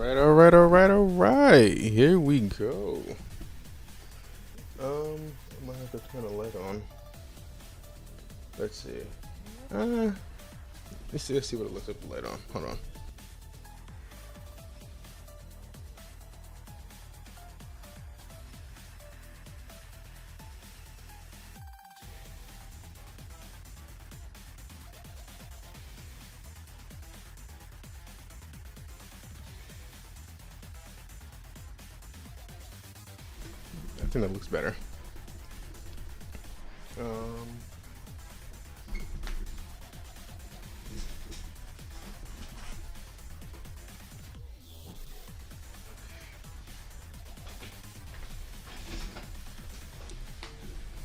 All right. Here we go. I might have to turn the light on. Let's see. Let's see what it looks like with the light on. Hold on. I think that looks better.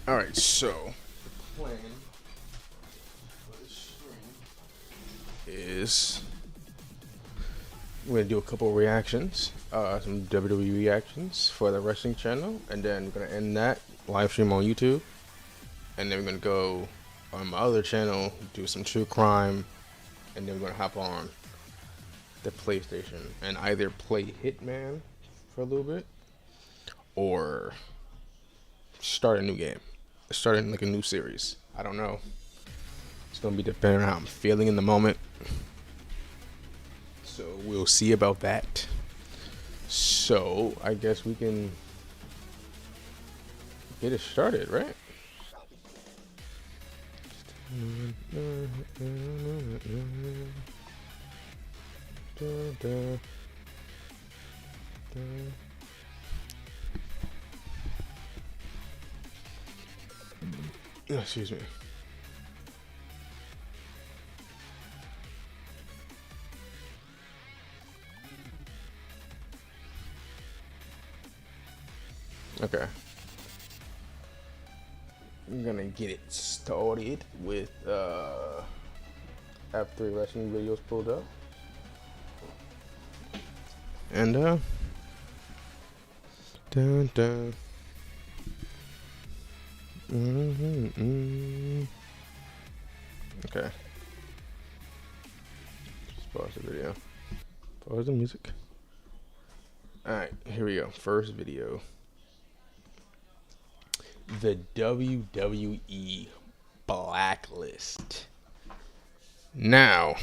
All right, so the plan for this stream is we're gonna do a couple reactions, some WWE reactions for the wrestling channel, and then we're gonna end that live stream on YouTube, and then we're gonna go on my other channel, do some true crime, and then we're gonna hop on the PlayStation and either play Hitman for a little bit or start a new game, starting like a new series. I don't know. It's gonna be depending on how I'm feeling in the moment. So we'll see about that. So I guess we can get it started, right? Excuse me. Okay. I'm gonna get it started with after wrestling videos pulled up. And dun dun. Okay. Just pause the video. Pause the music. Alright, here we go. First video. The WWE Blacklist. Now,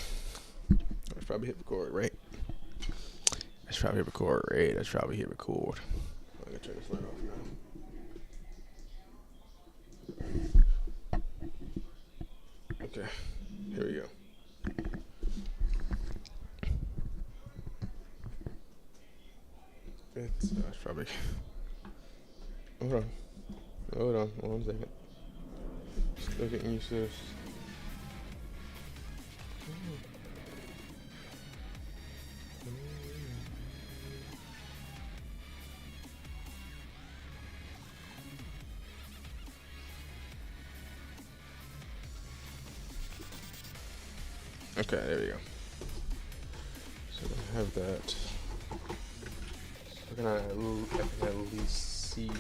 let's probably hit record, right? Let's probably hit record, right? Let's probably hit record. I'm gonna turn this light off now. Okay, here we go. It's probably. Hold on, 1 second. Still getting used to this. Okay, there we go. So I have that. I can at least see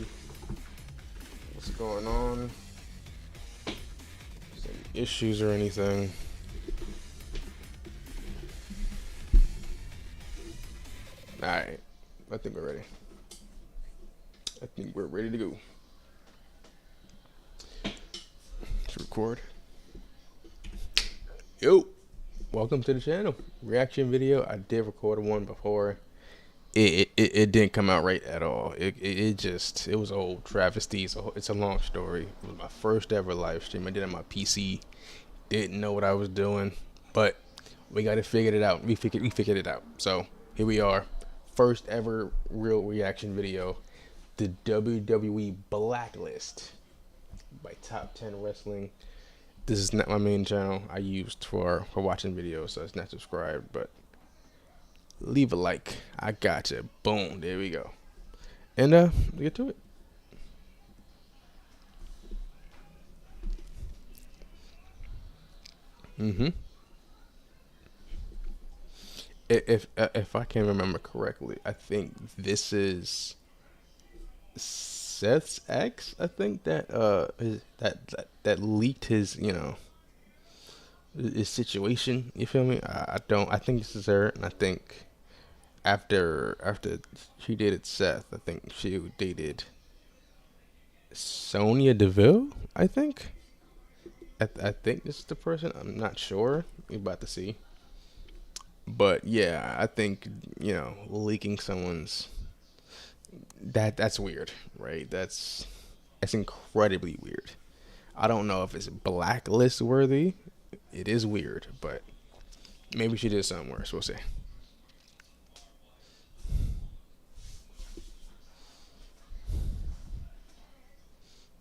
what's going on. Any issues or anything. Alright, I think we're ready. I think we're ready to go. Let's record. Yo, welcome to the channel. Reaction video. I did record one before. It didn't come out right at all. It was old travesty. So it's a long story. It was my first ever live stream. I did it on my PC. Didn't know what I was doing, but we got to figure it out. We figured it out. So here we are. First ever real reaction video. The WWE Blacklist by Top 10 Wrestling. This is not my main channel I used for watching videos, so it's not subscribed, but leave a like. I gotcha. Boom. There we go. And let's get to it. If I can remember correctly, I think this is Seth's ex. I think that that leaked his his situation. You feel me? I think this is her, and I think after she dated Seth, I think she dated Sonya Deville. I think. I think this is the person. I'm not sure. We're about to see. But yeah, I think leaking someone's that's weird, right? That's incredibly weird. I don't know if it's blacklist worthy. It is weird, but maybe she did something worse. We'll see.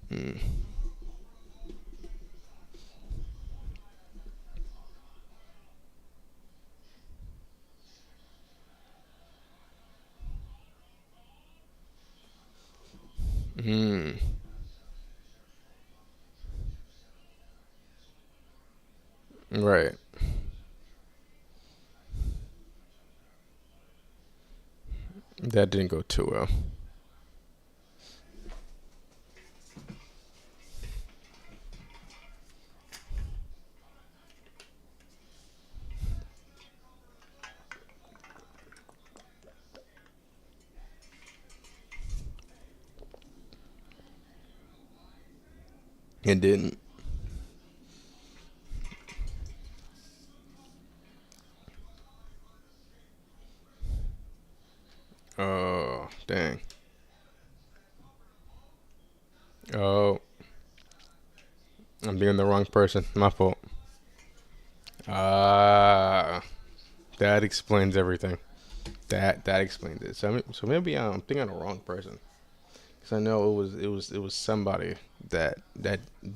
Hmm. Hmm. Right. That didn't go too well. It didn't. Oh, dang. Oh, I'm being the wrong person. My fault. Ah, that explains everything. That explains it. So maybe I'm thinking of the wrong person. Cause I know it was somebody that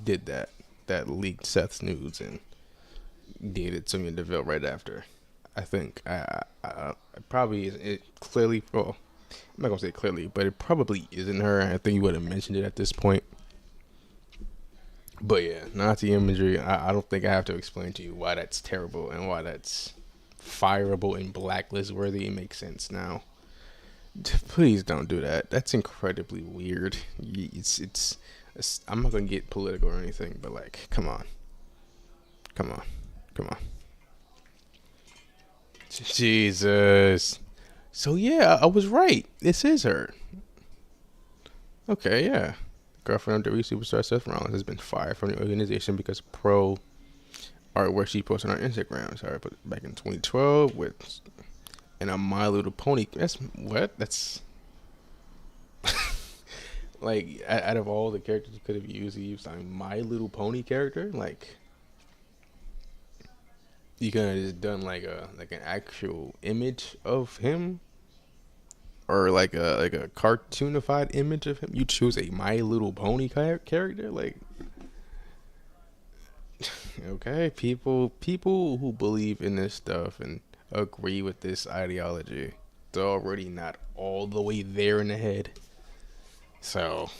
did that that leaked Seth's nudes and dated Sonya Deville right after. I think it probably is it clearly. Well, I'm not gonna say clearly, but it probably isn't her. I think you would have mentioned it at this point. But yeah, Nazi imagery. I don't think I have to explain to you why that's terrible and why that's fireable and blacklist worthy. It makes sense now. Please don't do that. That's incredibly weird. I'm not gonna get political or anything, but like, come on, come on, come on. Jesus. So yeah, I was right. This is her. Okay, yeah. Girlfriend of WWE superstar Seth Rollins has been fired from the organization because pro artwork she posted on Instagram. Sorry, but back in 2012 with and a My Little Pony. That's what? That's like out of all the characters you could have used, you used a My Little Pony character. Like you could have just done like an actual image of him, or like a cartoonified image of him. You choose a My Little Pony character, like okay, people who believe in this stuff and agree with this ideology, they're already not all the way there in the head. So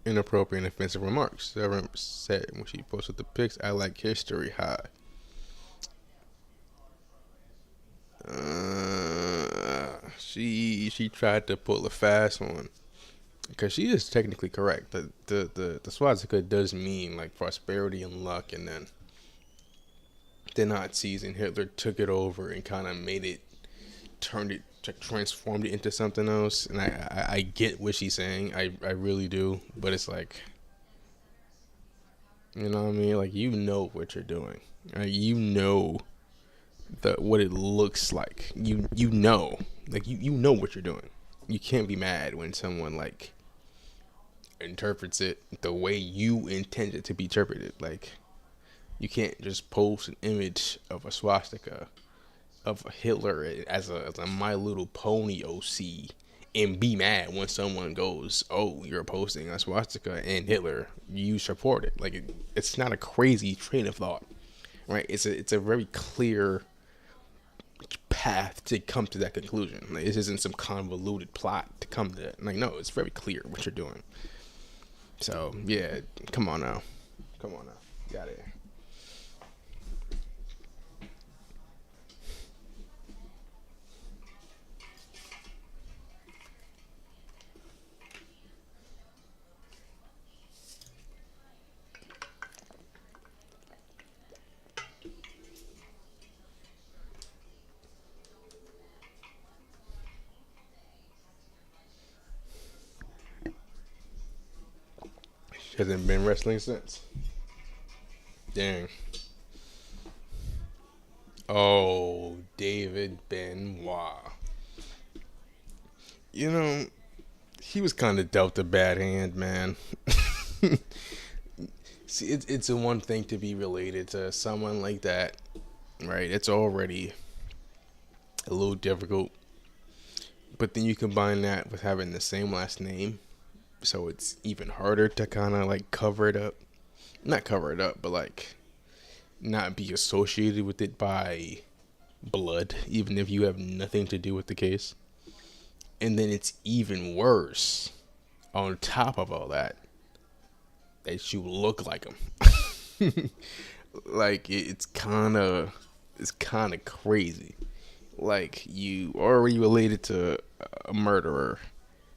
inappropriate and offensive remarks. Severin said when she posted the pics, "I like history high." She tried to pull a fast one because she is technically correct. The swastika does mean like prosperity and luck, and then the Nazis and Hitler took it over and kind of made it, turned it, transformed it into something else. And I get what she's saying. I really do. But it's like, you know what I mean? Like, you know what you're doing. You know what it looks like. You know. Like, you know what you're doing. You can't be mad when someone, like, interprets it the way you intend it to be interpreted. Like, you can't just post an image of a swastika of Hitler as a My Little Pony OC and be mad when someone goes, "Oh, you're posting a swastika and Hitler, you support it." Like it's not a crazy train of thought, right? It's a very clear path to come to that conclusion. Like this isn't some convoluted plot to come to that. Like no, it's very clear what you're doing. So yeah, come on now, come on now. Got it. She hasn't been wrestling since. Dang. Oh, David Benoit. You know, he was kind of dealt a bad hand, man. See, it's a one thing to be related to someone like that, right? It's already a little difficult. But then you combine that with having the same last name, so it's even harder to kind of like cover it up. Not cover it up, but like not be associated with it by blood, even if you have nothing to do with the case. And then it's even worse on top of all that you look like him. Like it's kind of crazy. Like you already related to a murderer,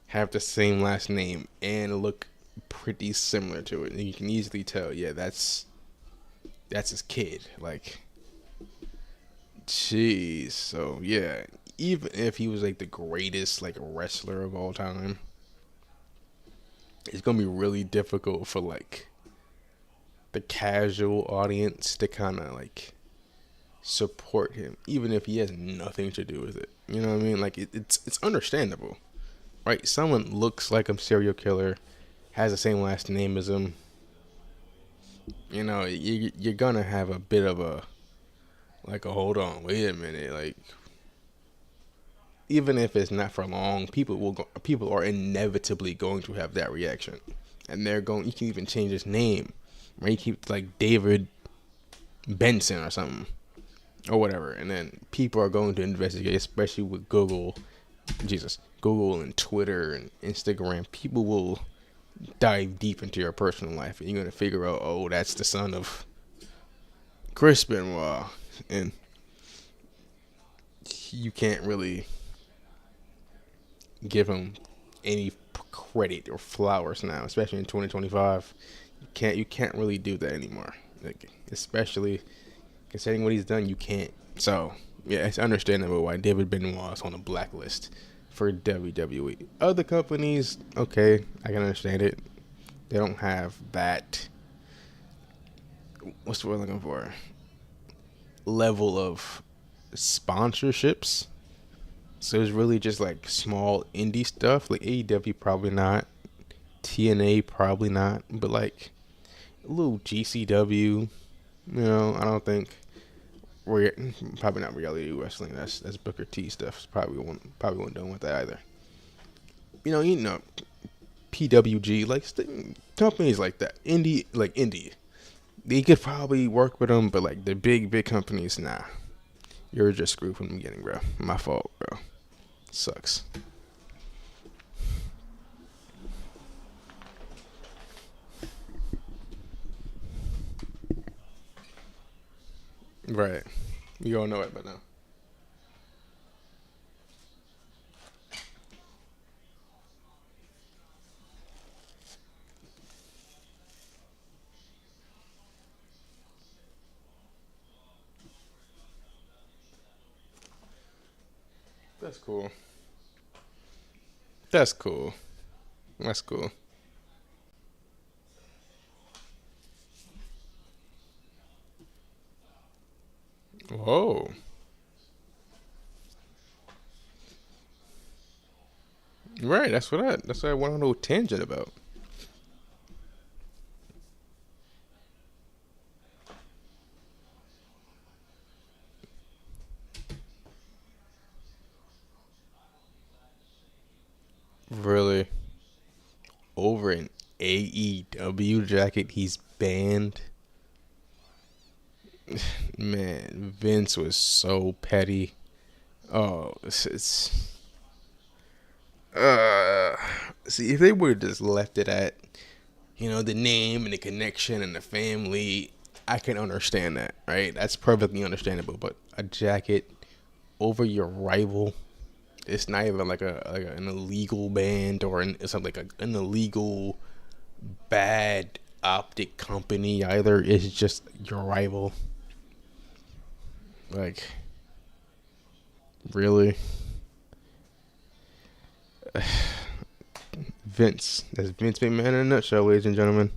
have the same last name, and look pretty similar to it. And you can easily tell, yeah, that's his kid. Like, jeez. So yeah, even if he was like the greatest like wrestler of all time, it's gonna be really difficult for like the casual audience to kind of like support him, even if he has nothing to do with it. You know what I mean? Like it's understandable, right? Someone looks like a serial killer, has the same last name as him. You know, you're gonna have a bit of a like a hold on, wait a minute, like even if it's not for long, people are inevitably going to have that reaction, and they're going. You can even change his name, right? You keep like David Benson or something or whatever, and then people are going to investigate, especially with Google and Twitter and Instagram. People will dive deep into your personal life, and you're gonna figure out, oh, that's the son of Chris Benoit, and you can't really give him any credit or flowers now, especially in 2025. You can't really do that anymore. Like, especially considering what he's done, you can't. So yeah, it's understandable why David Benoit is on the blacklist for WWE. Other companies, okay, I can understand it. They don't have that. What's the word I'm looking for? Level of sponsorships. So it's really just like small indie stuff. Like AEW probably not. TNA probably not. But like a little GCW, you know, I don't think probably not reality wrestling. That's Booker T stuff. Probably won't done with that either. You know, PWG, like companies like that, indie. They could probably work with them, but like the big companies, nah. You're just screwed from the beginning, bro. My fault, bro. Sucks. Right. You all know it by now. That's cool. That's cool. That's cool. Whoa. Right. That's what I went on a little tangent about. Really. Over an AEW jacket, he's banned. Man, Vince was so petty. Oh, it's uh. See, if they would have just left it at, the name and the connection and the family, I can understand that, right? That's perfectly understandable. But a jacket over your rival, it's not even like an illegal band or it's something like an illegal bad optic company either. It's just your rival. Like, really? Vince. That's Vince McMahon in a nutshell, ladies and gentlemen.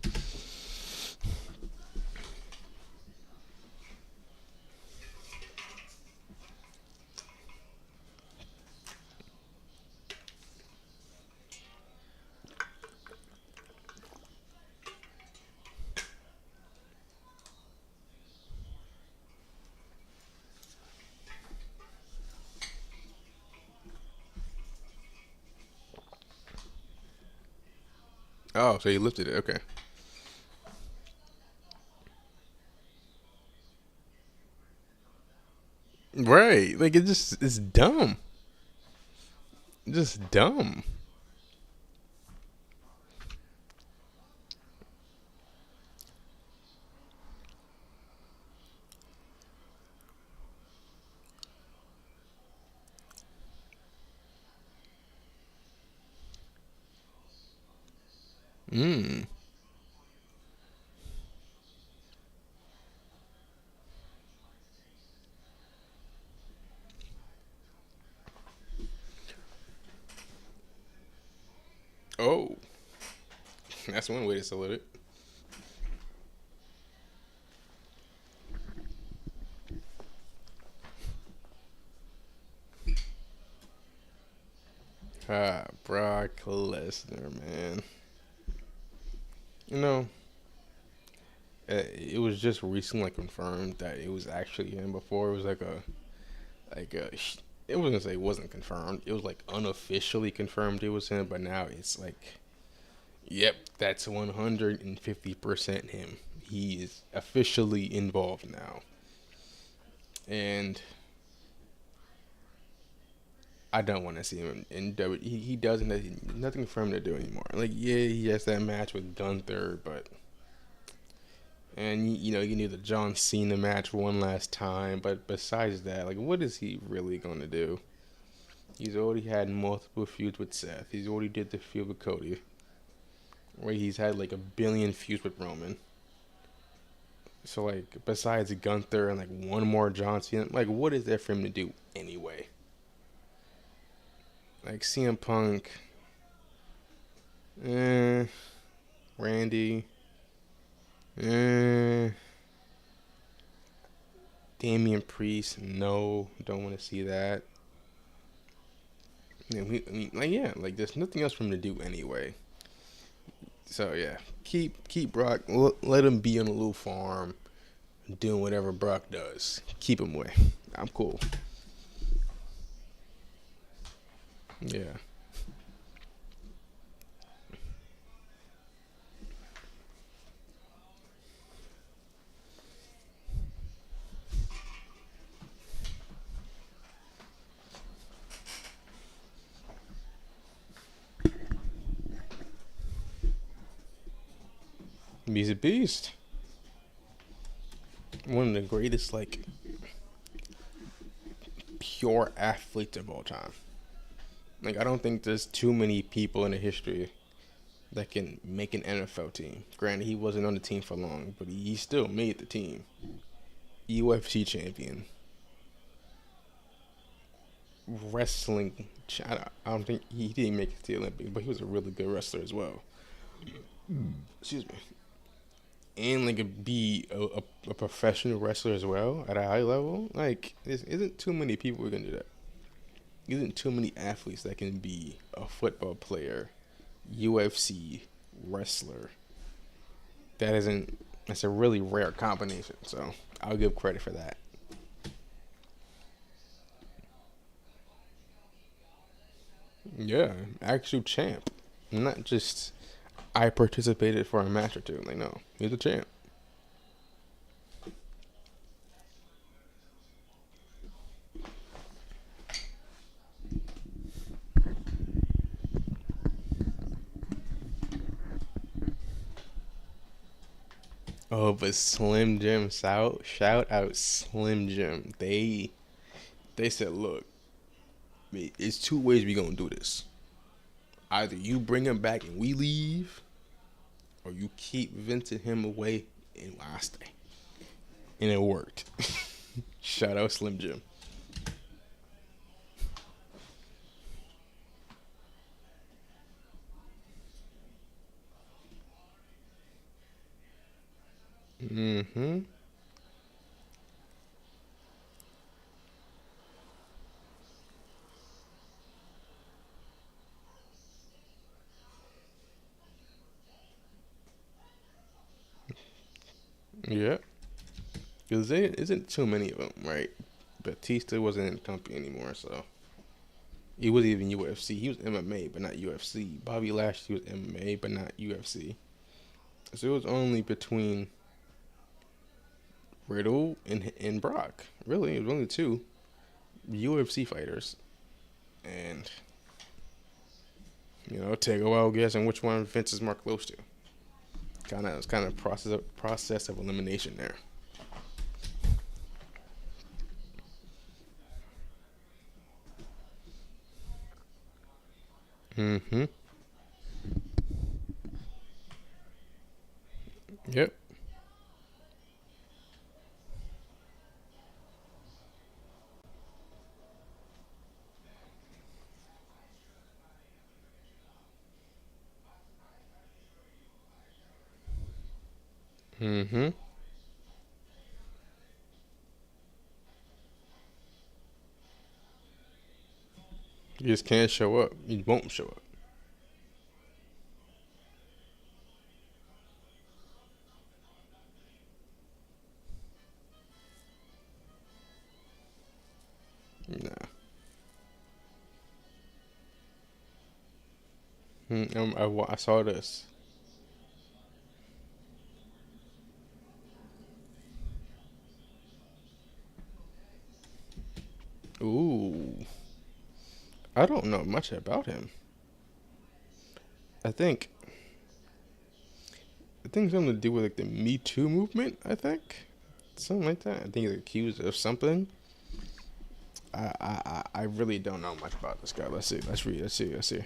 Oh, so you lifted it. Okay. Right. Like, it's dumb. Just dumb. Mm. Oh, that's one way to salute it. Ah, Brock Lesnar, man. You know, it was just recently confirmed that it was actually him. Before it was like a. It wasn't gonna say it wasn't confirmed. It was like unofficially confirmed it was him, but now it's like, yep, that's 150% him. He is officially involved now, and I don't want to see him in W. He doesn't nothing for him to do anymore. Like, yeah, he has that match with Gunther, but and you know you need the John Cena match one last time. But besides that, like, what is he really gonna do? He's already had multiple feuds with Seth. He's already did the feud with Cody, where he's had like a billion feuds with Roman. So like, besides Gunther and like one more John Cena, like, what is there for him to do anyway? Like CM Punk, eh, Randy, eh, Damian Priest, no, don't want to see that. Like, yeah, like there's nothing else for him to do anyway. So yeah, keep Brock. Let him be on a little farm, doing whatever Brock does. Keep him away. I'm cool. Yeah. He's a beast. One of the greatest, like, pure athletes of all time. Like, I don't think there's too many people in the history that can make an NFL team. Granted, he wasn't on the team for long, but he still made the team. UFC champion, wrestling. I don't think he didn't make it to the Olympics, but he was a really good wrestler as well. Excuse me. And like be a professional wrestler as well at a high level. Like, there isn't too many people who can do that. Isn't too many athletes that can be a football player, UFC wrestler. That isn't. That's a really rare combination. So I'll give credit for that. Yeah, actual champ, not just I participated for a match or two. Like, no, he's a champ. Oh, but Slim Jim, shout out Slim Jim. They said, look, it's two ways we gonna do this. Either you bring him back and we leave, or you keep venting him away and I stay. And it worked. Shout out Slim Jim. Mm-hmm. Yeah. Because there isn't too many of them, right? Batista wasn't in the company anymore, so he wasn't even UFC. He was MMA, but not UFC. Bobby Lashley was MMA, but not UFC. So it was only between Riddle and Brock. Really, it was only two UFC fighters, and take a while guessing which one Vince is more close to. It's kind of process of elimination there. Mm-hmm. Yep. Mm-hmm. You just can't show up. You won't show up. Nah. I saw this. Ooh. I don't know much about him. I think I think something to do with like the Me Too movement. I think something like that. I think he's accused of something. I really don't know much about this guy. Let's see. Let's read. Let's see. Let's see.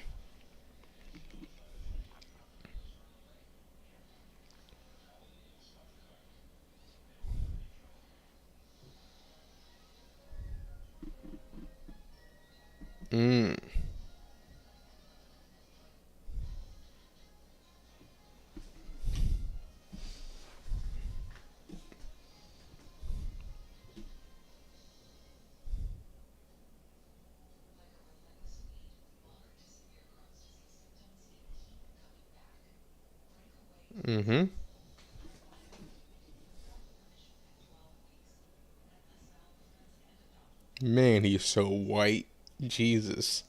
Mm. Mm-hmm. Man, he's so white. Jesus.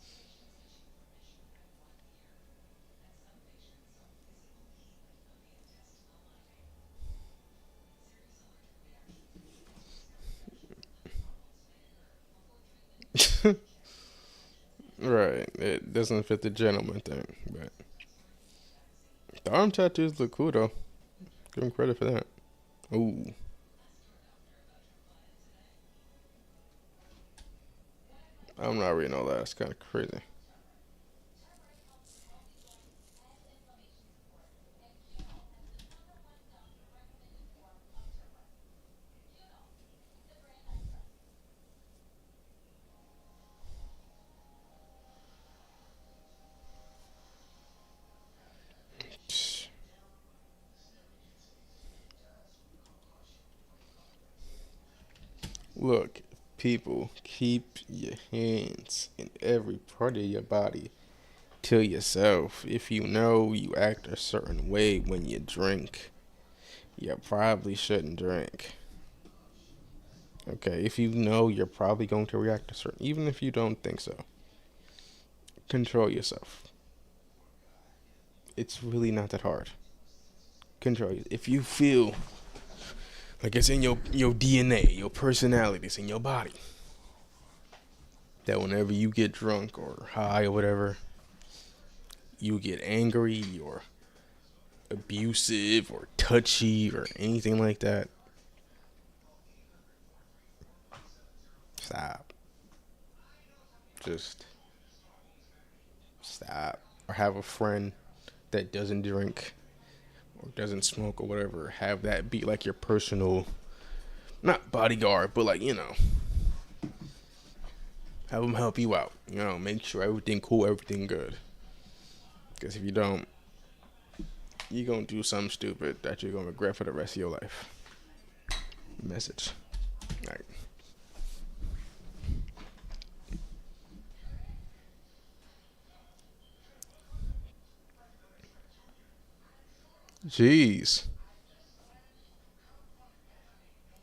Right. It doesn't fit the gentleman thing, but the arm tattoos look cool though. Give him credit for that. Ooh. I'm not reading all that. It's kind of crazy. Look, people, keep your hands in every part of your body to yourself. If you know you act a certain way when you drink, you probably shouldn't drink. Okay, if you know you're probably going to react a certain, even if you don't think so, control yourself. It's really not that hard. Control. If you feel like it's in your DNA, your personality, it's in your body, that whenever you get drunk or high or whatever, you get angry or abusive or touchy or anything like that, stop. Just stop. Or have a friend that doesn't drink or doesn't smoke or whatever. Have that be like your personal, not bodyguard, but like, have them help you out. Make sure everything cool, everything good. Because if you don't, you're going to do something stupid that you're going to regret for the rest of your life. Message. All right. Jeez.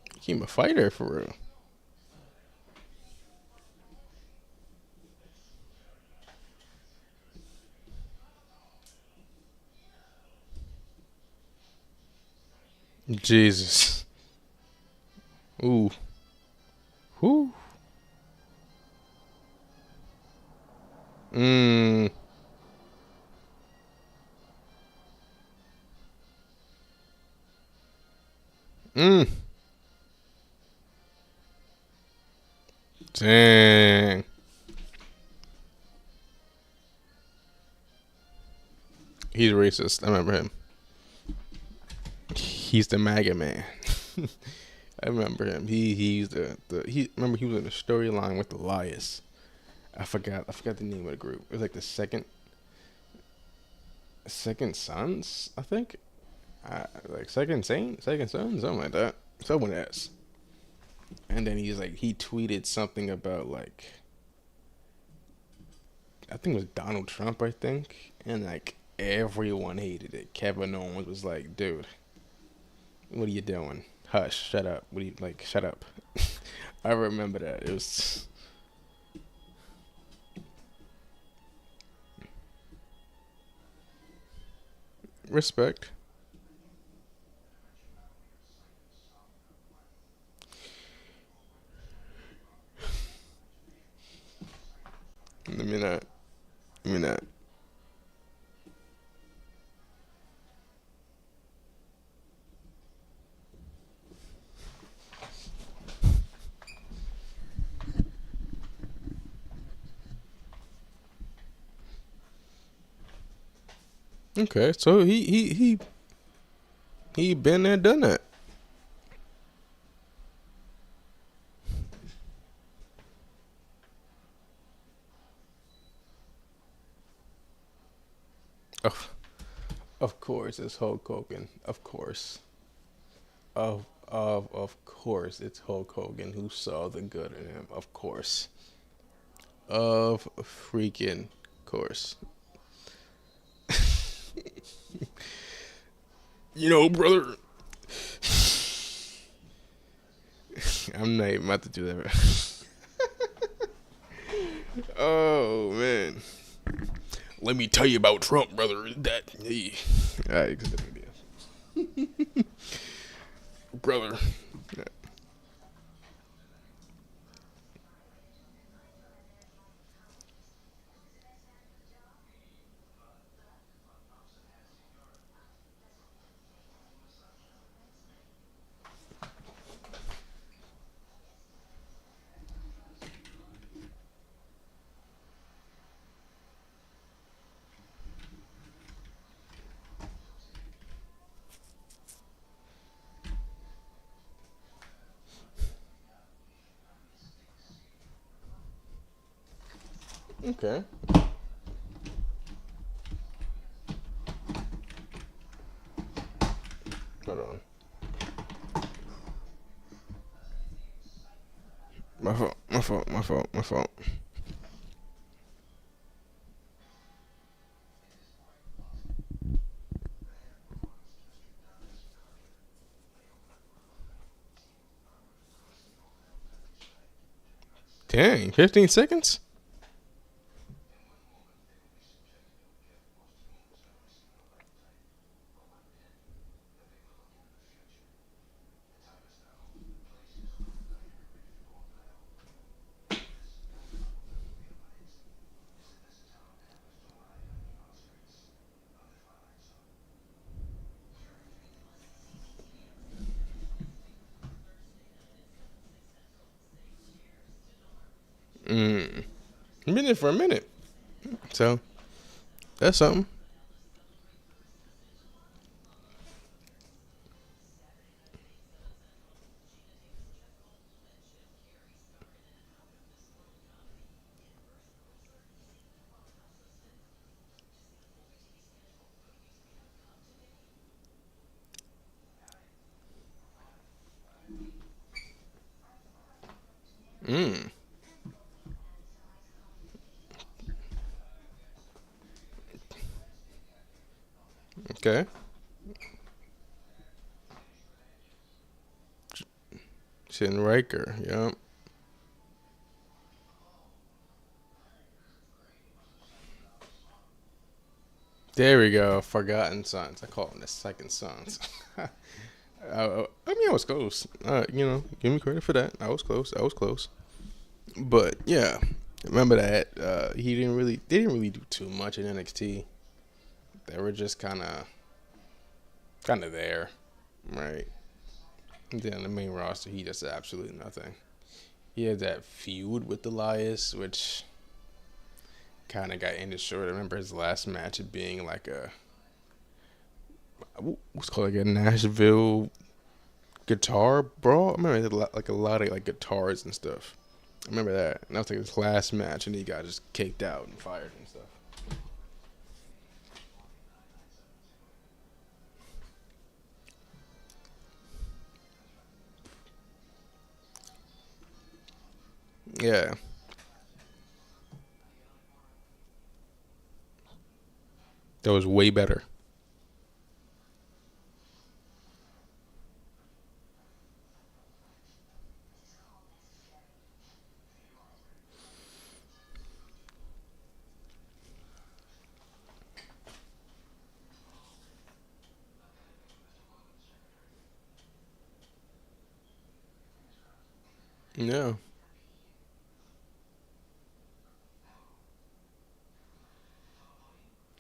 You became a fighter for real. Jesus. Ooh. Whoo. Mmm. Mmm. Dang. He's racist. I remember him. He's the MAGA man. I remember him. He's the he remember he was in the storyline with Elias. I forgot the name of the group. It was like the second sons, I think. Like second sons, something like that. Someone else. And then he tweeted something about like I think it was Donald Trump, I think, and like everyone hated it. Kevin Owens was like, "Dude, what are you doing? Hush, shut up. What do you like? Shut up." I remember that. It was respect. Let me not. Let me not. Okay, so he been there, done that. Of of course, it's Hulk Hogan. Of course, of course, it's Hulk Hogan who saw the good in him. Of course, of freaking course. Brother, I'm not even about to do that. Oh man, let me tell you about Trump, brother. That he, alright, brother. Okay. Hold on. My fault. My fault. My fault. My fault. 15 seconds. Mm. Been there for a minute, so that's something. Mm. Okay. Sitting Riker. Yep. There we go. Forgotten Sons. I call them the second sons. I mean, I was close. Give me credit for that. I was close. I was close. But yeah, remember that he didn't really. They didn't really do too much in NXT. They were just kind of there, right? And then the main roster, he does absolutely nothing. He had that feud with Elias, which kind of got ended short. I remember his last match being like a what's called like a Nashville guitar brawl. I remember like a lot of like guitars and stuff. I remember that. And that was like his last match, and he got just kicked out and fired and stuff. Yeah, that was way better. Yeah,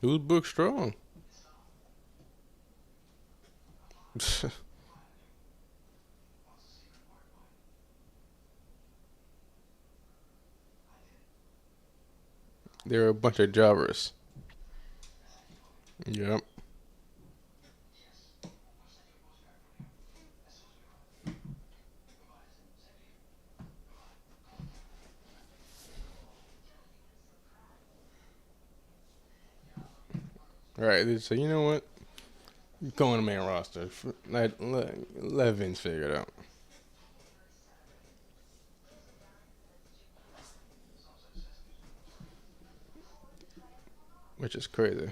he was booked strong. They were a bunch of jobbers. Yep. All right. So you know what? Go on the main roster. Let Vince figure it out. Which is crazy.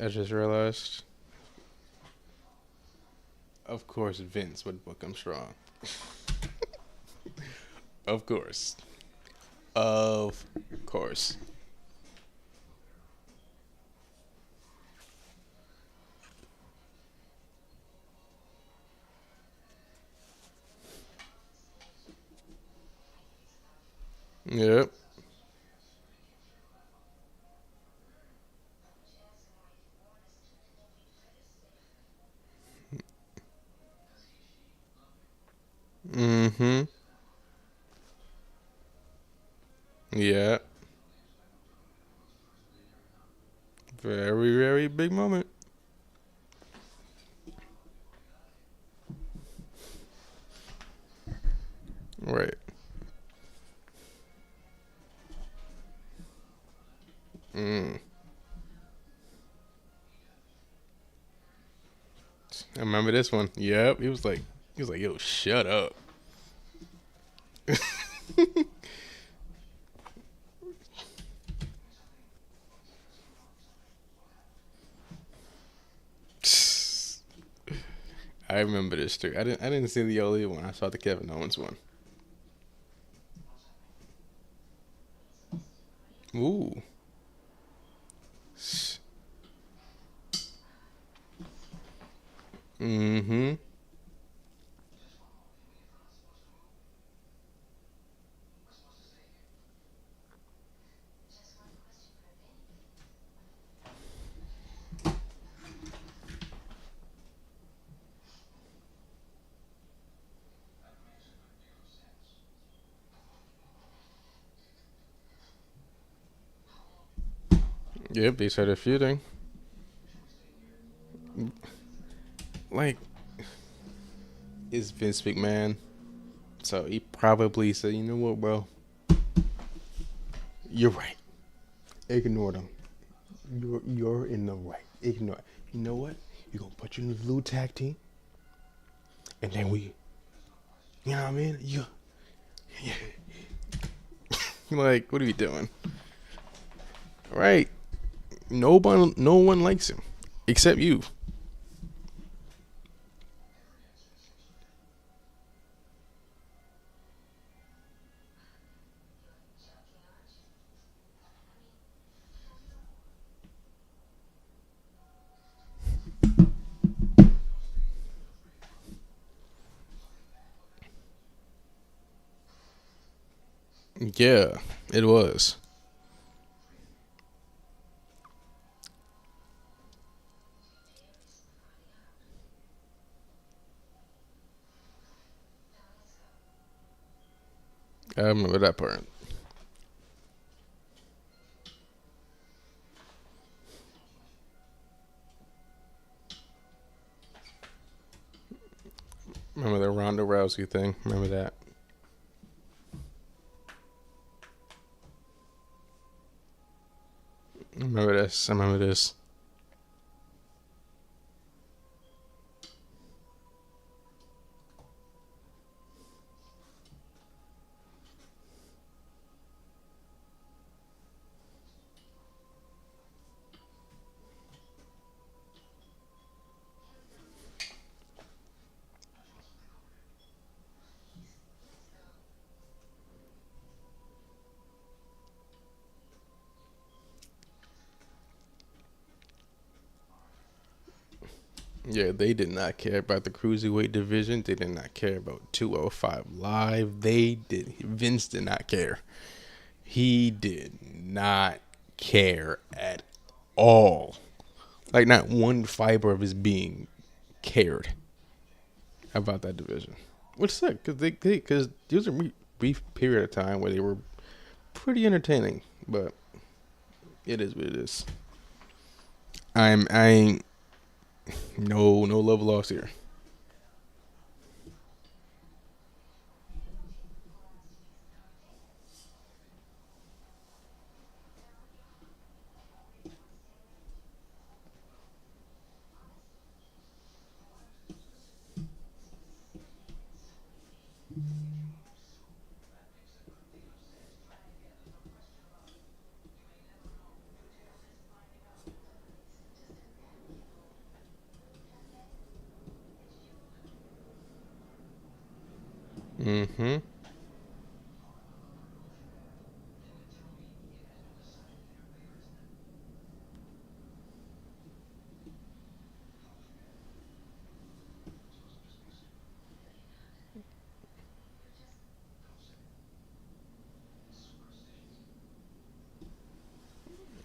I just realized. Of course, Vince would book him strong. Of course. Of course. Yep. Mm-hmm. Yeah. Very, very big moment. Right. Mm. I remember this one. Yep. He was like, yo, shut up. I remember this too. I didn't see the Oli one. I saw the Kevin Owens one. Ooh. Mm-hmm. Yep, they started feuding. Like, it's Vince McMahon. So he probably said, you know what, bro? You're right. Ignore them. You're in the right. Ignore it. You know what? You're gonna put you in the blue tag team, and then you know what I mean? Yeah. Like, what are you doing? Right? No one likes him, except you. Yeah, it was. I remember that part. Remember the Ronda Rousey thing? Remember that? Remember this? I remember this. Yeah, they did not care about the cruiserweight division. They did not care about 205 Live. They did. Vince did not care. He did not care at all. Like, not one fiber of his being cared about that division. Which sucked because there was a brief period of time where they were pretty entertaining, but it is what it is. I ain't no love lost here. Mm-hmm.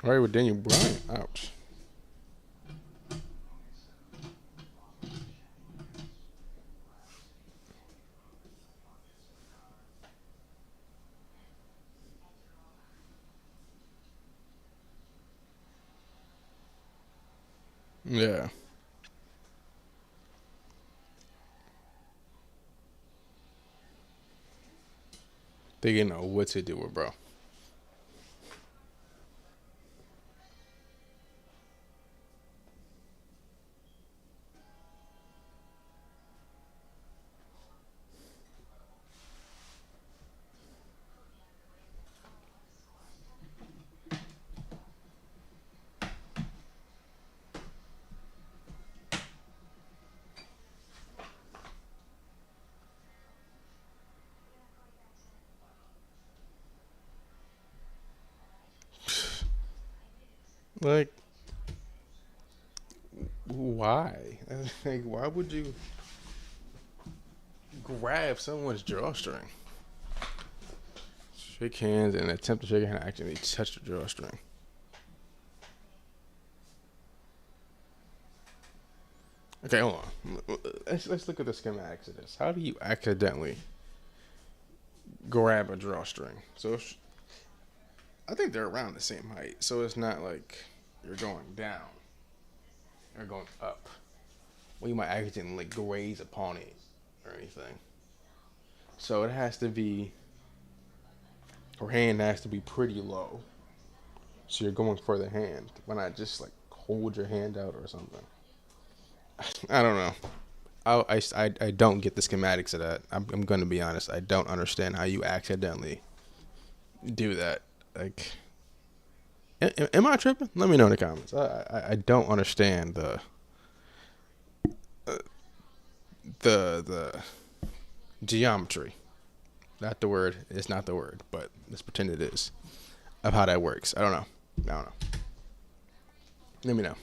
All right, with Daniel Bryan. Ouch. Yeah. They didn't know what to do with bro. Like, why? Like, why would you grab someone's drawstring? Shake hands and attempt to shake a hand. Actually, touch the drawstring. Okay, hold on. Let's look at the schematics of this. How do you accidentally grab a drawstring? So I think they're around the same height, so it's not like you're going down. You're going up. Well, you might accidentally like graze upon it or anything. So it has to be, her hand has to be pretty low. So you're going for the hand. Why not just like hold your hand out or something? I don't know. I don't get the schematics of that. I'm going to be honest. I don't understand how you accidentally do that. Like, am I tripping? Let me know in the comments. I don't understand the geometry. Not the word. It's not the word, but let's pretend it is. Of how that works. I don't know. Let me know.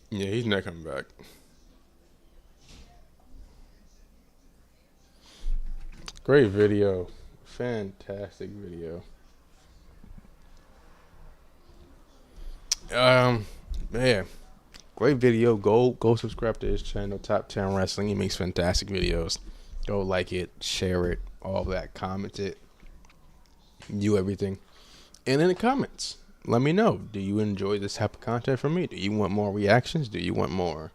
Yeah, he's not coming back. Great video. Fantastic video. Man, great video. Go subscribe to his channel, Top 10 Wrestling. He makes fantastic videos. Go like it, share it, all that. Comment it. Do everything. And in the comments, let me know. Do you enjoy this type of content from me? Do you want more reactions? Do you want more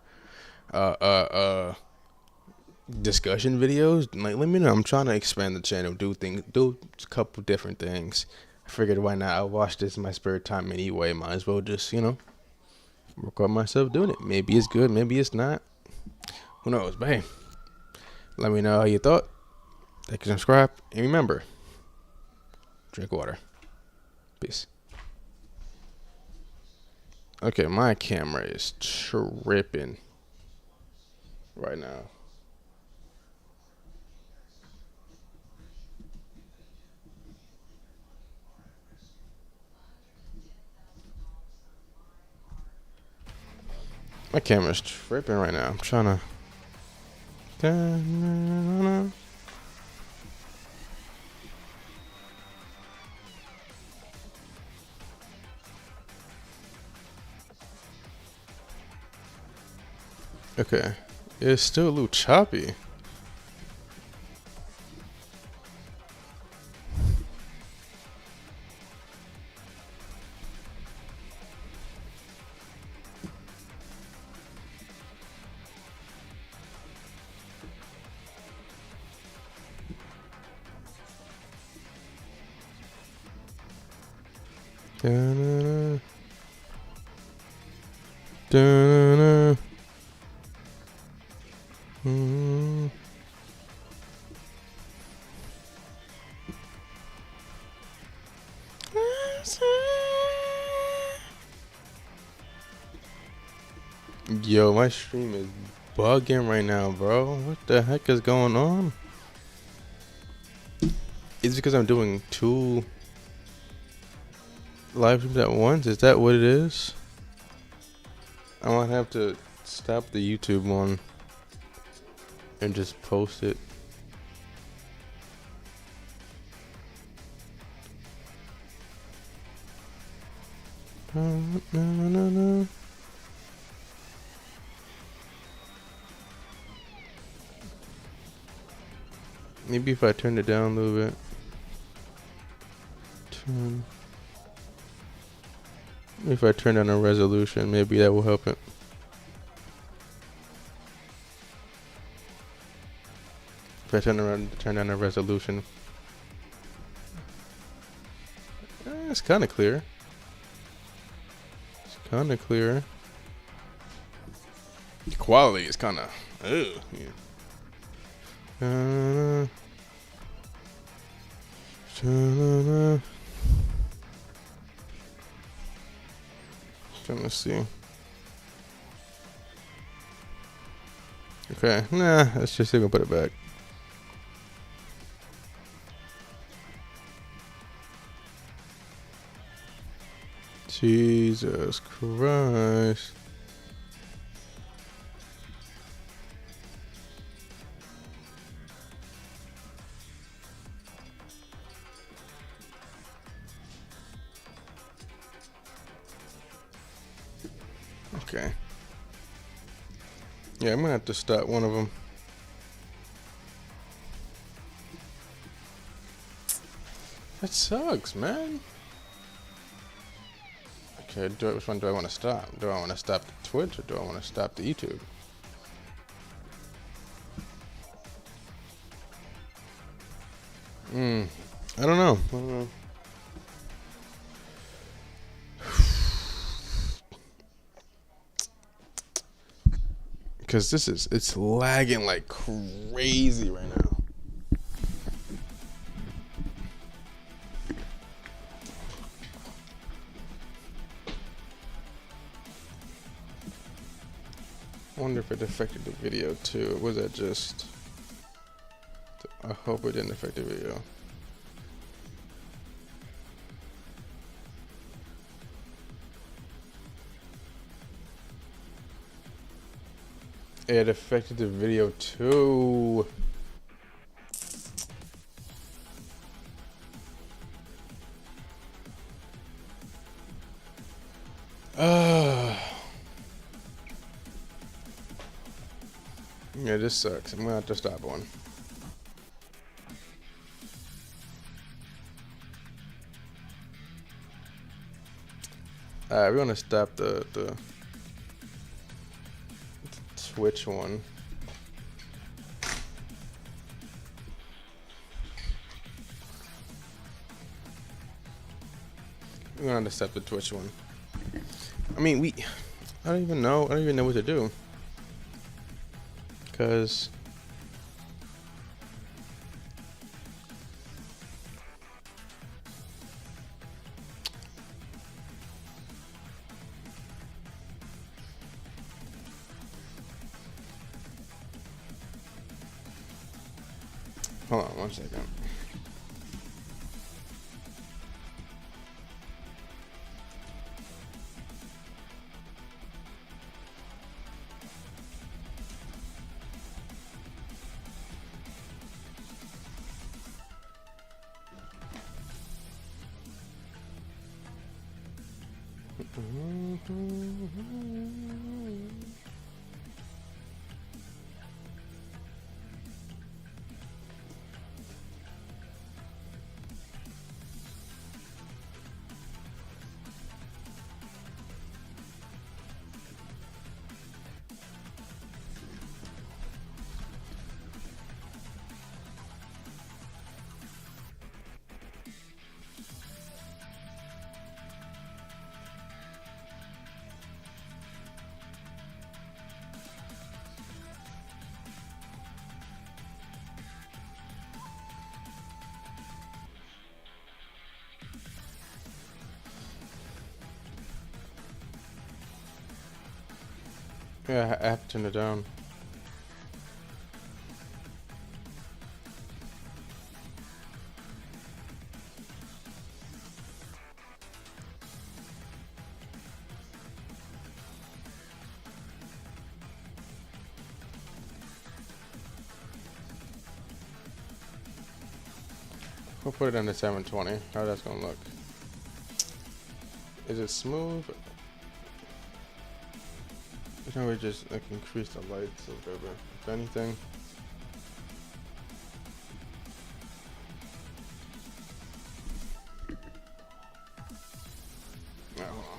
discussion videos? Like, let me know. I'm trying to expand the channel, do a couple different things. I figured why not? I watch this in my spare time anyway. Might as well just, record myself doing it. Maybe it's good, maybe it's not. Who knows? But hey, let me know how you thought. Like and subscribe. And remember, drink water. Peace. Okay, my camera is tripping right now. My camera's tripping right now. I'm trying to. Okay. It's still a little choppy. Da-na-na. Da-na-na. Mm. Yo, my stream is bugging right now, bro. What the heck is going on? It's because I'm doing 2 live streams at once. Is that what it is? I might have to stop the YouTube one and just post it. Maybe if I turn it down a little bit. If I turn down the resolution, maybe that will help it. If I turn down the resolution, it's kind of clear. It's kind of clear. The quality is kind of, yeah. Trying to see. Okay, let's just see if we can put it back. Jesus Christ. Okay. Yeah, I'm gonna have to start one of them. That sucks, man. Okay, which one do I want to stop? Do I want to stop the Twitch or do I want to stop the YouTube? I don't know. Because it's lagging like crazy right now. I wonder if it affected the video too. Or was that just... I hope it didn't affect the video. It affected the video too. Yeah, this sucks. I'm gonna have to stop one. Alright, we're gonna stop the Twitch one. We're gonna have to stop the Twitch one. I mean, I don't even know what to do. Cause hold on 1 second. Yeah, I have to turn it down. We'll put it on the 720. How that's gonna look? Is it smooth? You know, we just like increase the lights or whatever. If anything. No, hold on.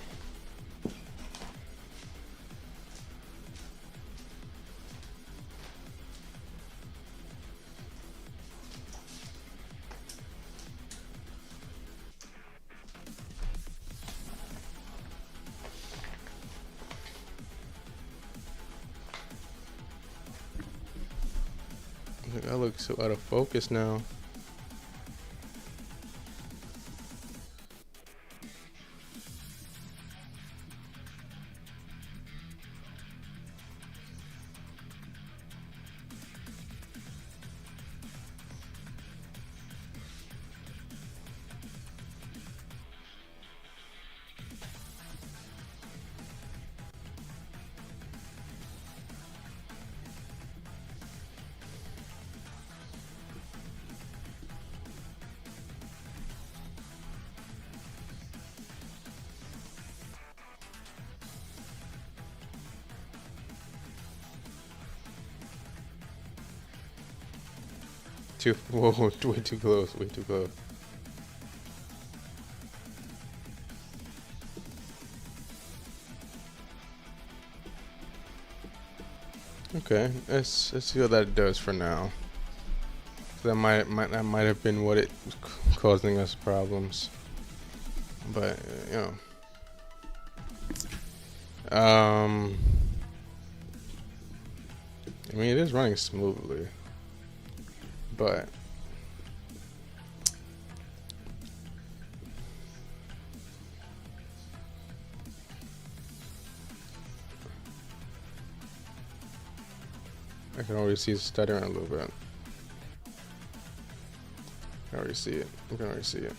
Look, I look so out of focus now. Whoa, way too close, way too close. Okay, let's see what that does for now. That might have been what it was causing us problems, but you know. I mean, it is running smoothly, but I can already see it stuttering a little bit. I can already see it. I can already see it.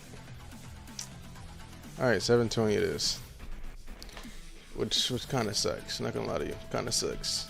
All right, 720 it is, which kind of sucks. Not gonna lie to you, kind of sucks.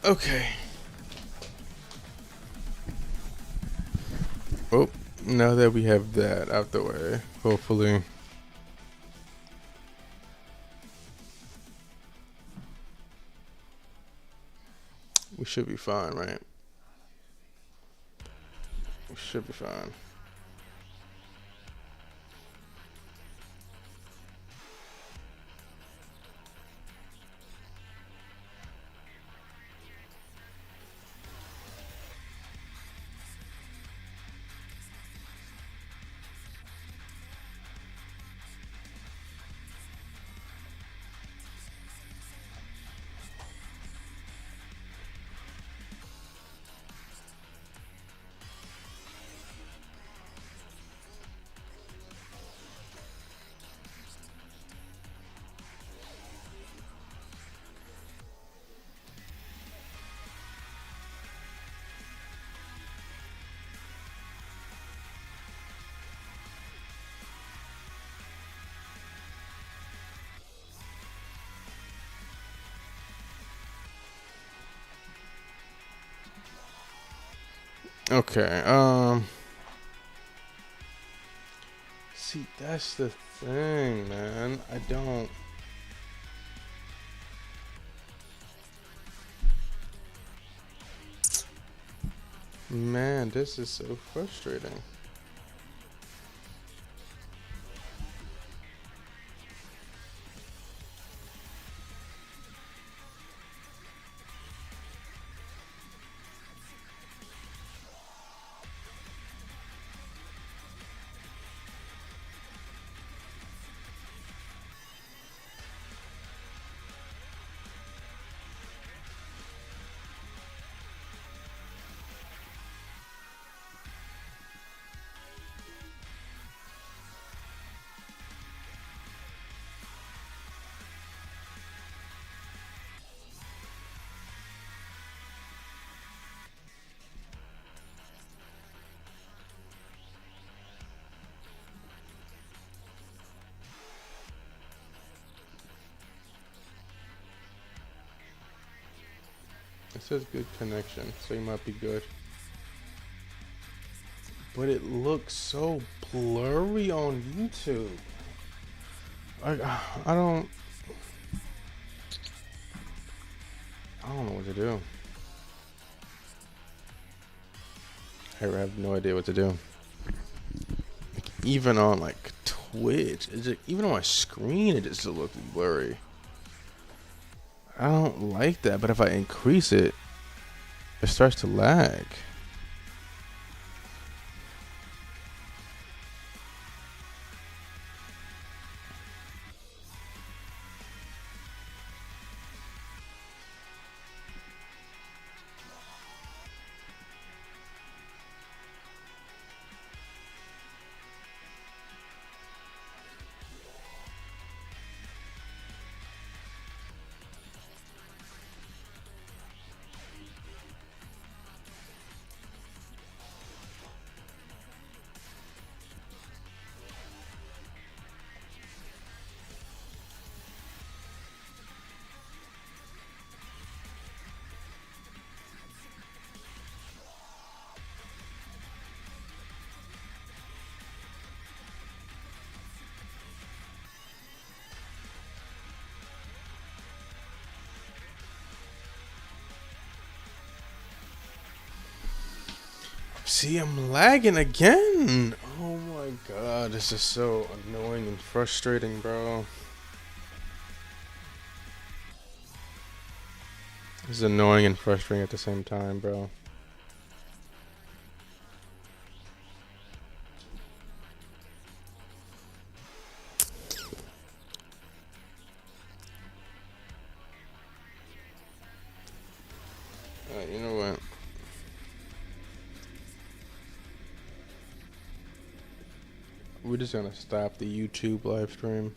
Okay. Well, now that we have that out the way, hopefully we should be fine, right? We should be fine. Okay, see, that's the thing, man. I don't. Man, this is so frustrating. It says good connection, so you might be good. But it looks so blurry on YouTube. I don't know what to do. I have no idea what to do. Like, even on like Twitch, even on my screen, it just looks blurry. I don't like that, but if I increase it, it starts to lag. See, I'm lagging again. Oh my god, this is so annoying and frustrating, bro. This is annoying and frustrating at the same time, bro. Alright, you know what? We're just gonna stop the YouTube live stream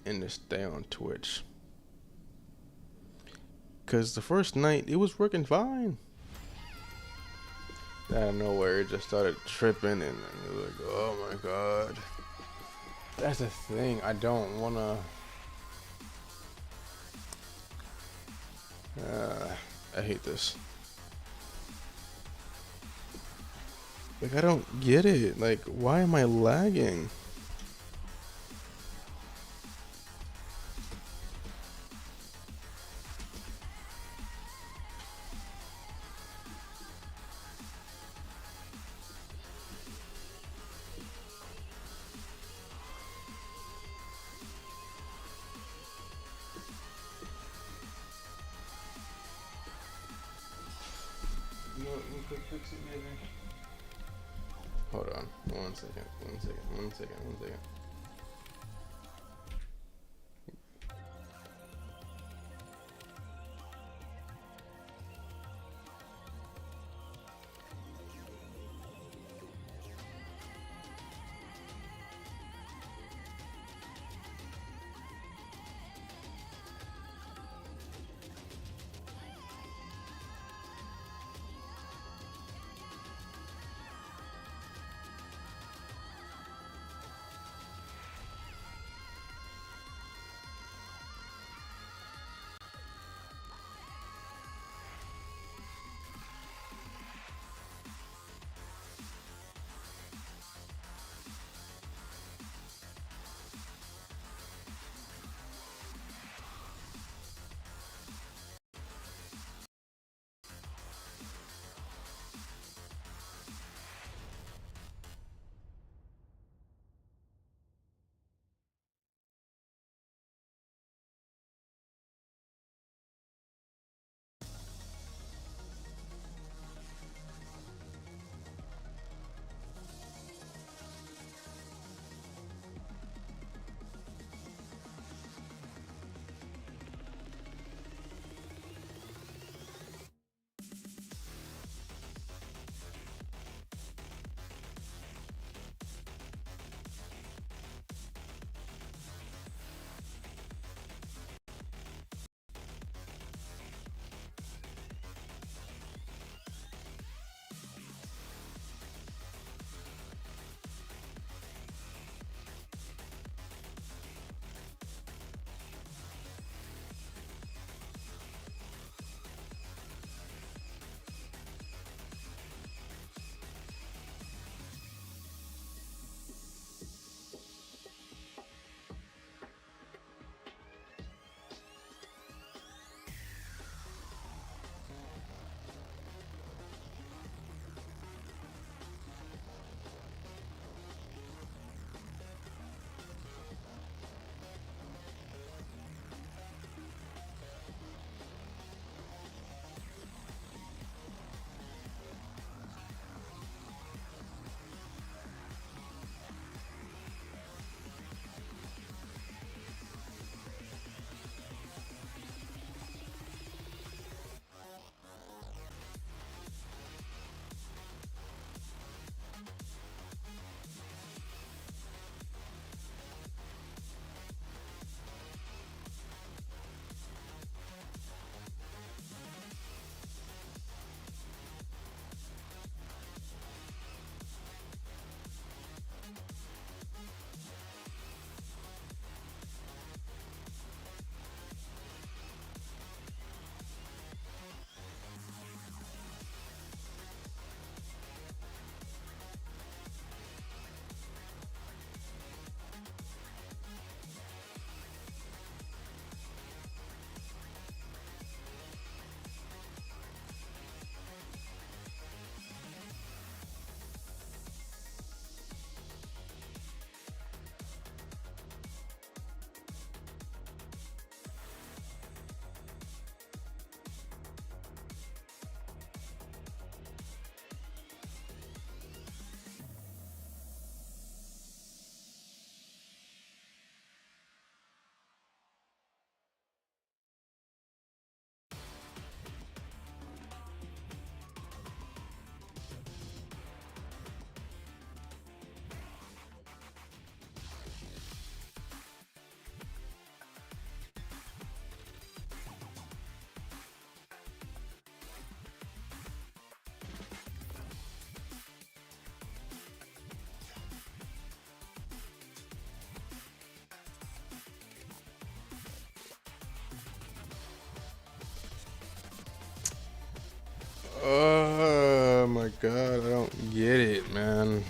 and just stay on Twitch. Cause the first night it was working fine. Out of nowhere it just started tripping and it was like, oh my god. That's the thing, I don't wanna I hate this. Like, I don't get it. Like, why am I lagging? You could fix it, maybe. Hold on. 1 second. 1 second. 1 second. 1 second. Oh my god, I don't get it, man.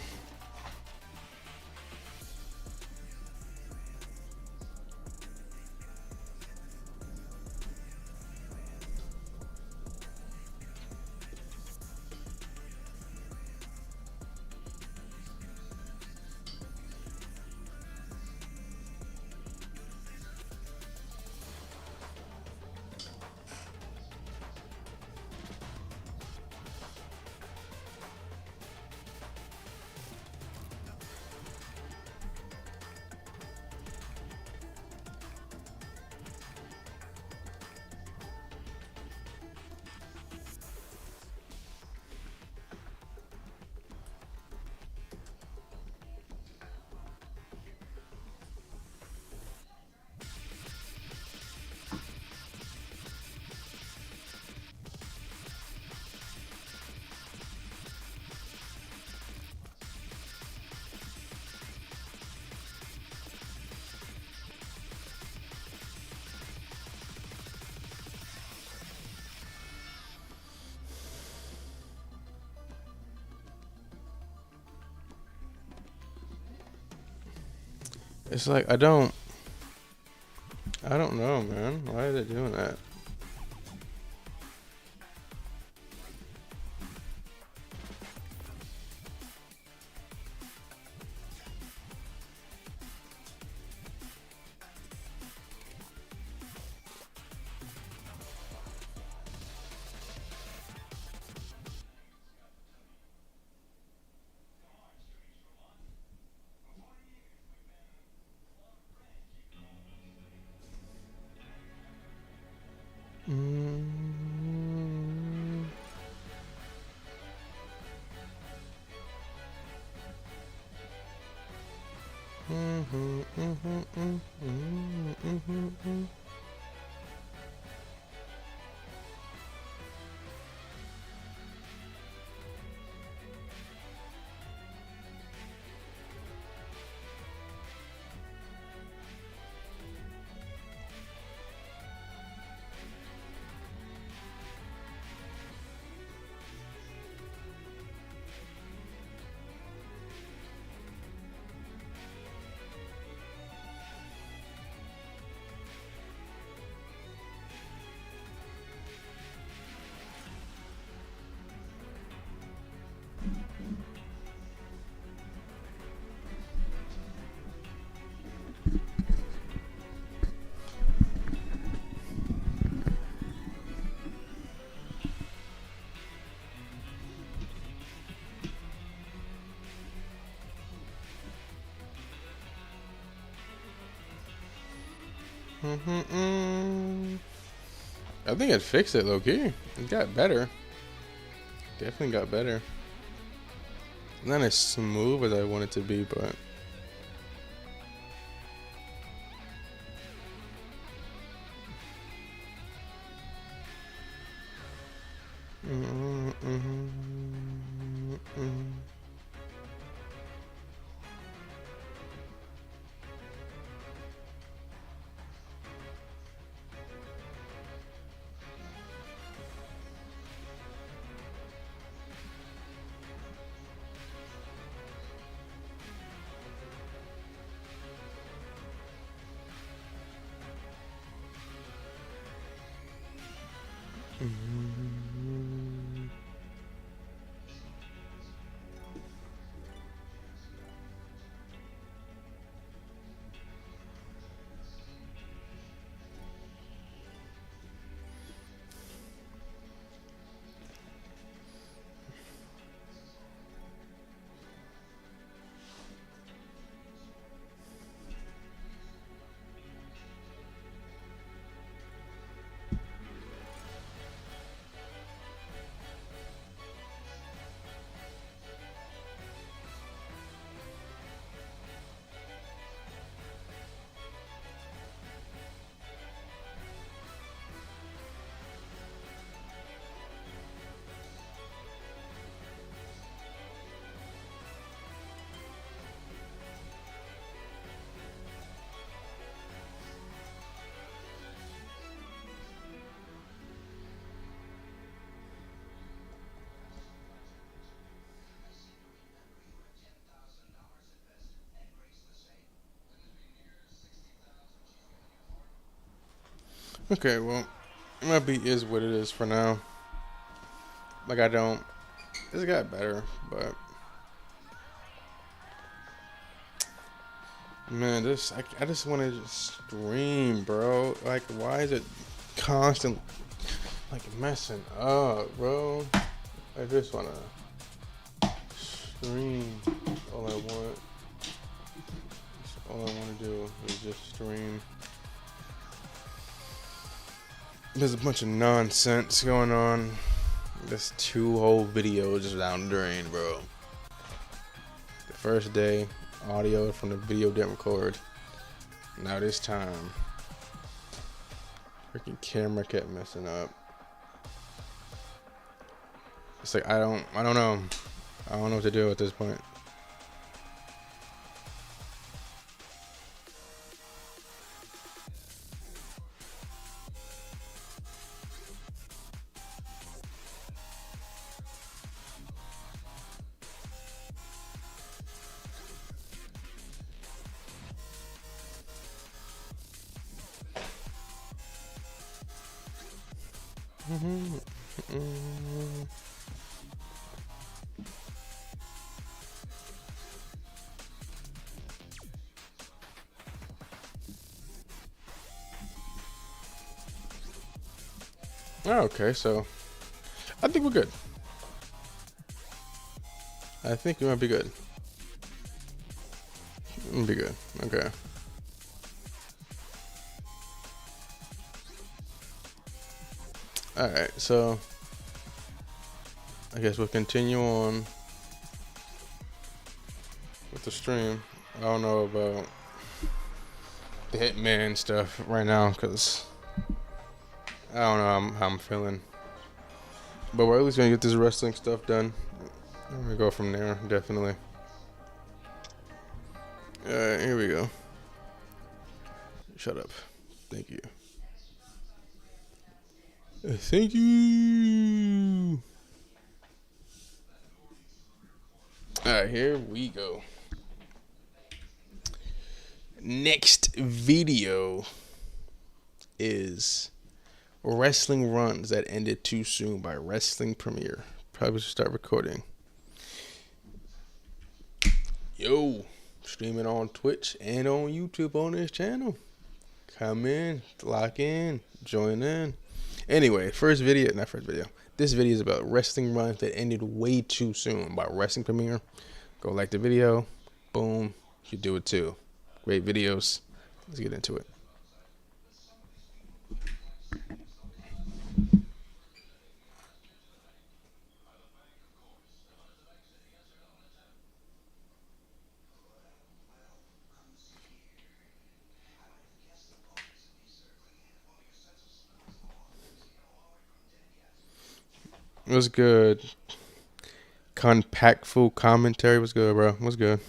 It's like I don't know, man. Why are they doing that? Mm. Mhm, mhm, mhm, mhm, mhm, mhm. Mhm. I think it fixed it, low key. It got better. Definitely got better. Not as smooth as I want it to be, but mhm, mhm, mhm. Mhm. Okay, well, my beat is what it is for now. Like I don't. It's got better, but man, I just want to just stream, bro. Like, why is it constant, like messing up, bro? I just want to stream. That's all I want. That's all I want to do is just stream. There's a bunch of nonsense going on. This 2 whole videos just down the drain, bro. The first day, audio from the video didn't record. Now this time, freaking camera kept messing up. It's like I don't know. I don't know what to do at this point. Okay, so I think we're good. I think we might be good. We'll be good. Okay. Alright, so I guess we'll continue on with the stream. I don't know about the Hitman stuff right now because I don't know how I'm feeling. But we're at least gonna get this wrestling stuff done. I'm gonna go from there, definitely. Alright, here we go. Shut up. Thank you. Thank you. Alright, here we go. Next video is wrestling runs that ended too soon by Wrestling Premiere. Probably should start recording. Yo, streaming on Twitch and on YouTube on this channel. Come in, lock in, join in. Anyway, this video is about wrestling runs that ended way too soon by Wrestling Premiere. Go like the video. Boom. You do it too. Great videos. Let's get into it. It was good. Compactful commentary was good, bro. Was good.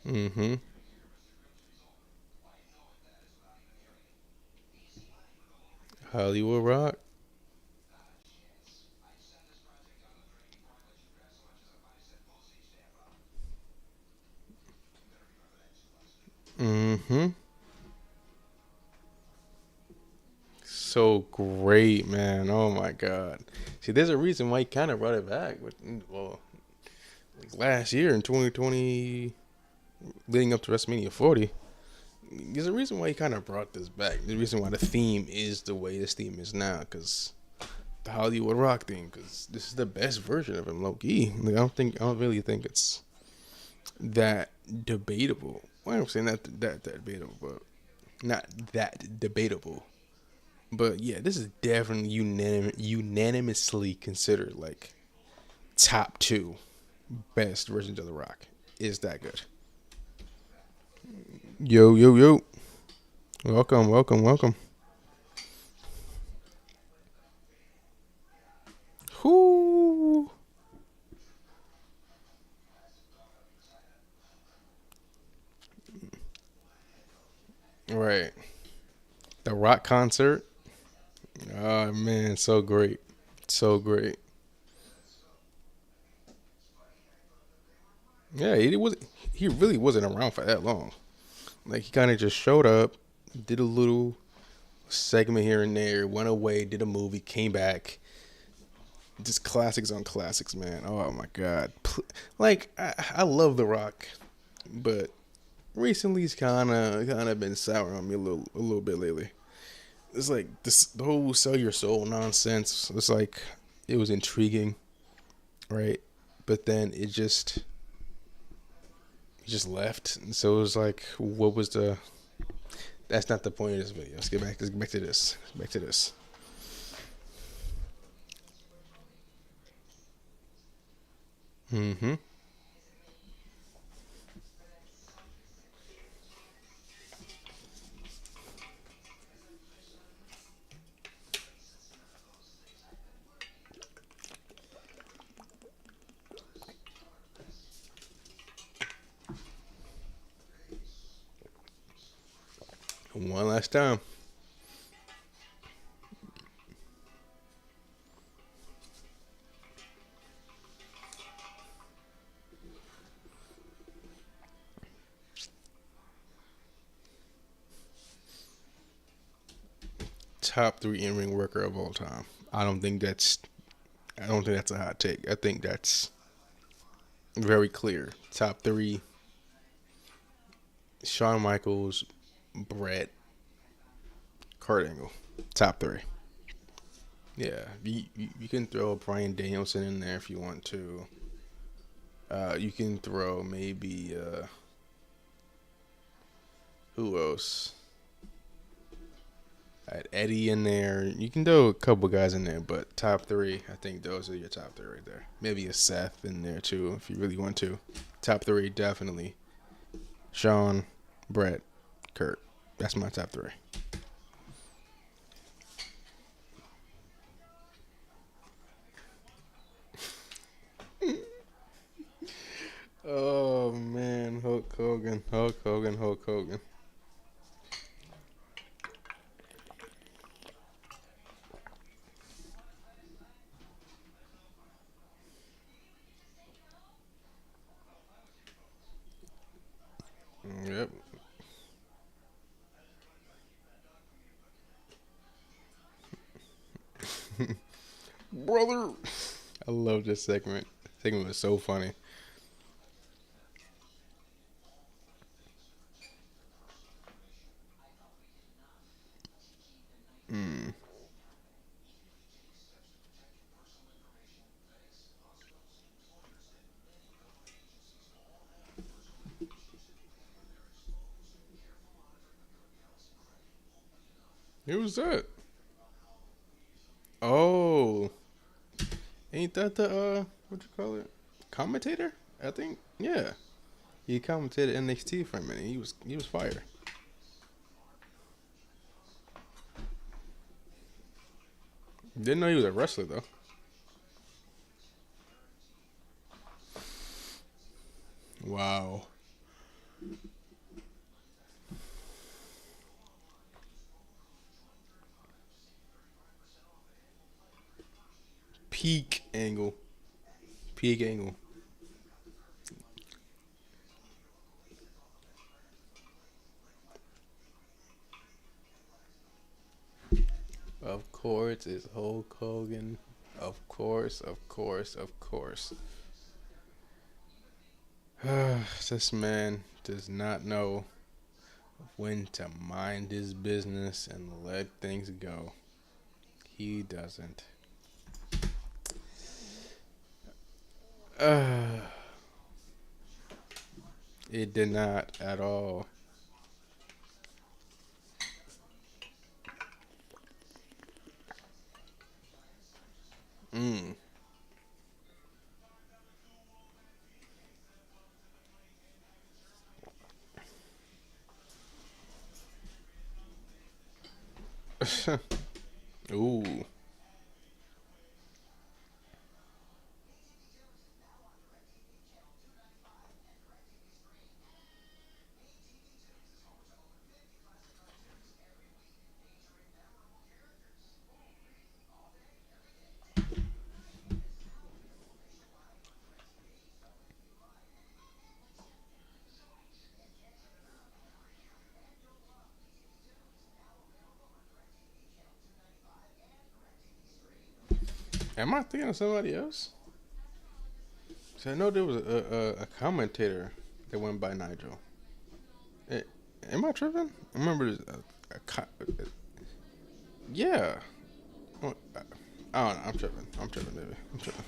Mm-hmm. Hollywood Rock. Mm-hmm. So great, man. Oh my God. See, there's a reason why he kind of brought it back. Well, like last year in 2020, leading up to WrestleMania 40. There's a reason why he kind of brought this back. There's a reason why the theme is the way this theme is now, because the Hollywood Rock theme, because this is the best version of him, low key. Like, I don't really think it's that debatable. Well, I'm saying that debatable, but not that debatable. But yeah, this is definitely unanimously considered like top 2 best versions of The Rock. Is that good? Yo, yo, yo. Welcome, welcome, welcome. Whoo. Right. The Rock concert. Oh man, so great, so great. Yeah, he was. He really wasn't around for that long. Like he kind of just showed up, did a little segment here and there, went away, did a movie, came back. Just classics on classics, man. Oh my god. Like I love The Rock, but recently he's kind of been sour on me a little bit lately. It's like this the whole sell your soul nonsense. It's like it was intriguing, right? But then it just he just left. And so it was like, what was the? That's not the point of this video. Let's get back. Let's get back to this. Back to this. Mm-hmm. One last time. Top three in ring worker of all time. I don't think that's. I don't think that's a hot take. I think that's very clear. Top three: Shawn Michaels, Brett, Kurt Angle. Top three. Yeah, you can throw Brian Danielson in there if you want to. You can throw maybe who else? Eddie in there. You can throw a couple guys in there, but top three, I think those are your top three right there. Maybe a Seth in there too, if you really want to. Top three, definitely. Sean, Brett, Kurt. That's my top three. Oh man, Hulk Hogan, Hulk Hogan, Hulk Hogan. Yep, brother. I love this segment. Segment was so funny. Mm. Who was that? Oh, ain't that the what you call it? Commentator? I think. Yeah, he commentated NXT for a minute. He was fire. Didn't know he was a wrestler though. Wow. Peak angle. Peak angle. Of course, it's Hulk Hogan. Of course, of course, of course. This man does not know when to mind his business and let things go. He doesn't. Uh, it did not at all. Mm. Ooh. Am I thinking of somebody else? So I know there was a commentator that went by Nigel. Eh, am I tripping? I remember yeah. Oh, I don't know. I'm tripping. I'm tripping, baby. I'm tripping.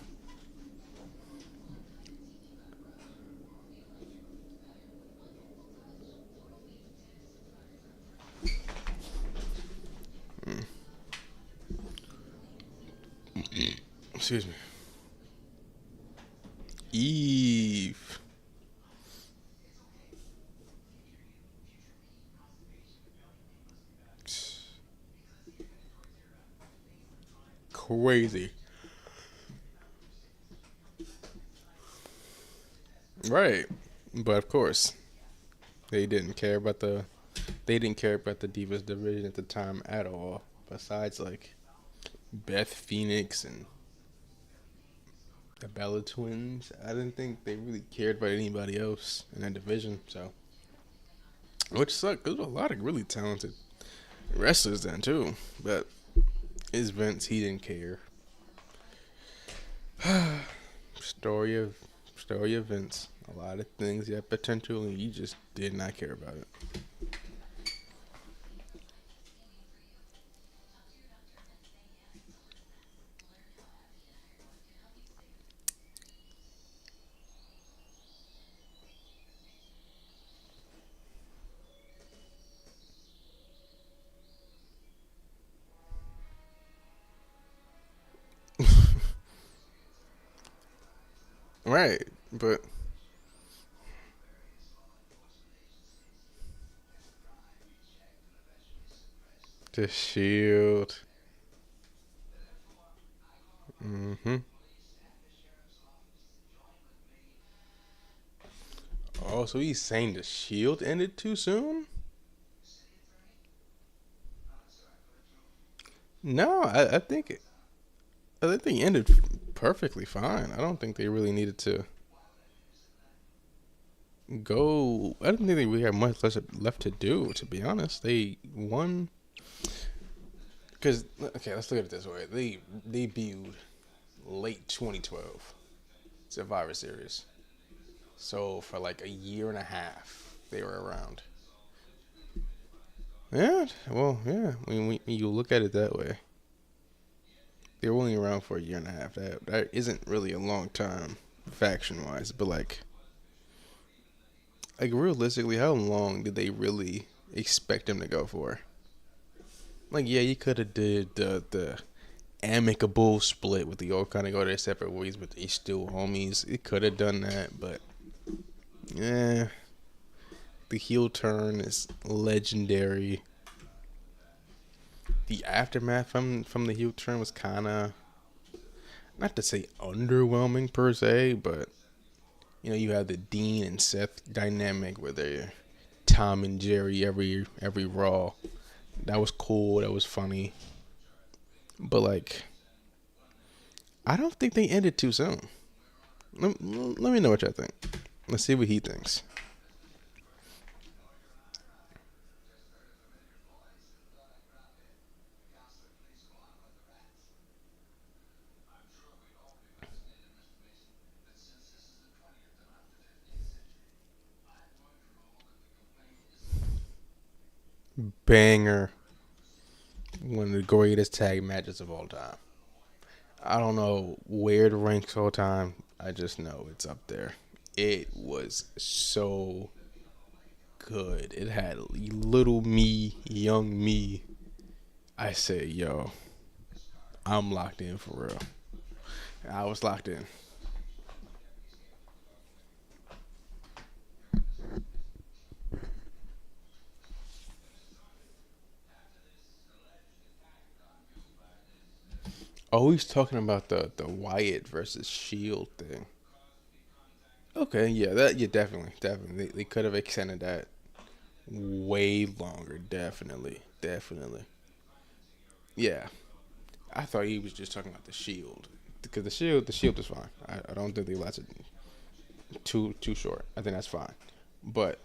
Excuse me. Eve. Crazy. Right. But of course, they didn't care about the they didn't care about the Divas division at the time at all. Besides like Beth Phoenix and the Bella Twins, I didn't think they really cared about anybody else in that division. So, which sucked. There was a lot of really talented wrestlers then too, but it's Vince. He didn't care. story of story of Vince. A lot of things he had potential, and he just did not care about it. Right, but the Shield. Mm-hmm. Oh, so he's saying the Shield ended too soon? No, I think it ended perfectly fine. I don't think they really needed to go. I don't think they really have much left to do. To be honest, they won because okay, let's look at it this way. They debuted late 2012 Survivor Series, so for like a year and a half they were around. Yeah, well, yeah. When you look at it that way, they were only around for a year and a half. That isn't really a long time, faction wise. But like realistically, how long did they really expect him to go for? Like, yeah, you could have did the amicable split with the all kind of go their separate ways, but they still homies. It could have done that, but yeah, the heel turn is legendary. The aftermath from the heel turn was kind of not to say underwhelming per se, but you have the Dean and Seth dynamic where they're Tom and Jerry every Raw. That was cool. That was funny. But like, I don't think they ended too soon. Let me know what y'all think. Let's see what he thinks. Banger. One of the greatest tag matches of all time. I don't know where it ranks all time. I just know it's up there. It was so good. It had little me, young me. I say, yo, I'm locked in for real. I was locked in. Oh, he's talking about the Wyatt versus Shield thing. Okay, yeah, definitely. They could have extended that way longer. Definitely. Yeah, I thought he was just talking about the Shield because the Shield is fine. I don't think they lasted too short. I think that's fine. But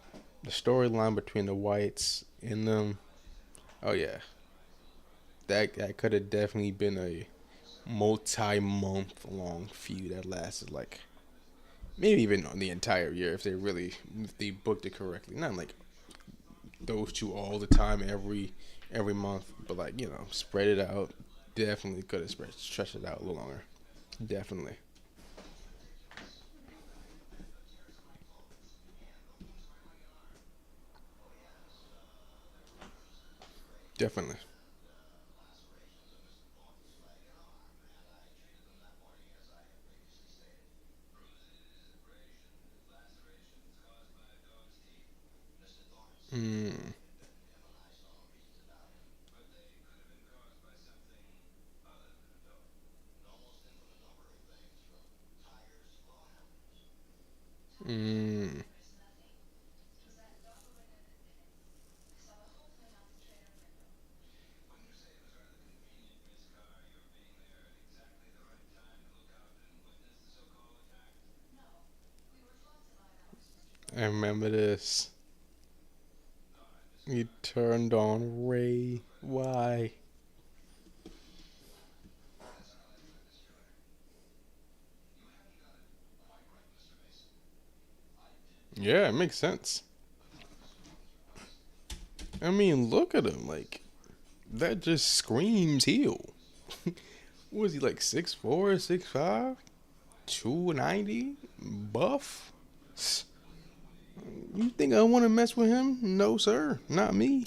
the storyline between the Whites and them, oh yeah, that could have definitely been a multi-month long feud that lasted like maybe even on the entire year if they booked it correctly. Not like those two all the time every month, but like spread it out. Definitely could have stretched it out a little longer. Definitely, definitely. Mm, mm. I remember this. He turned on Ray. Why? Yeah, it makes sense. I mean, look at him. Like that just screams heel. What was he like 6'4", 6'5", 290, buff? You think I want to mess with him? No, sir. Not me.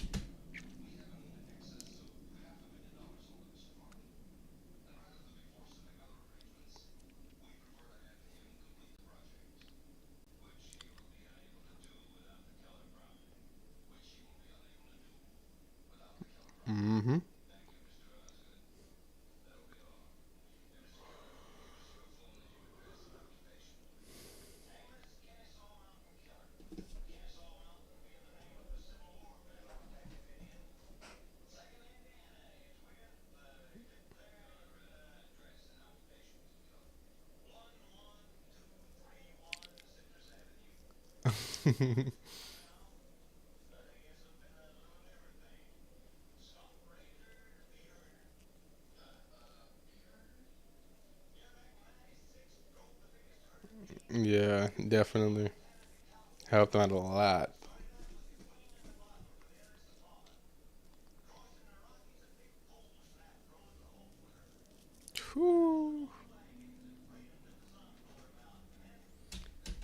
Mm-hmm. Yeah, definitely. Helped him out a lot. Whew.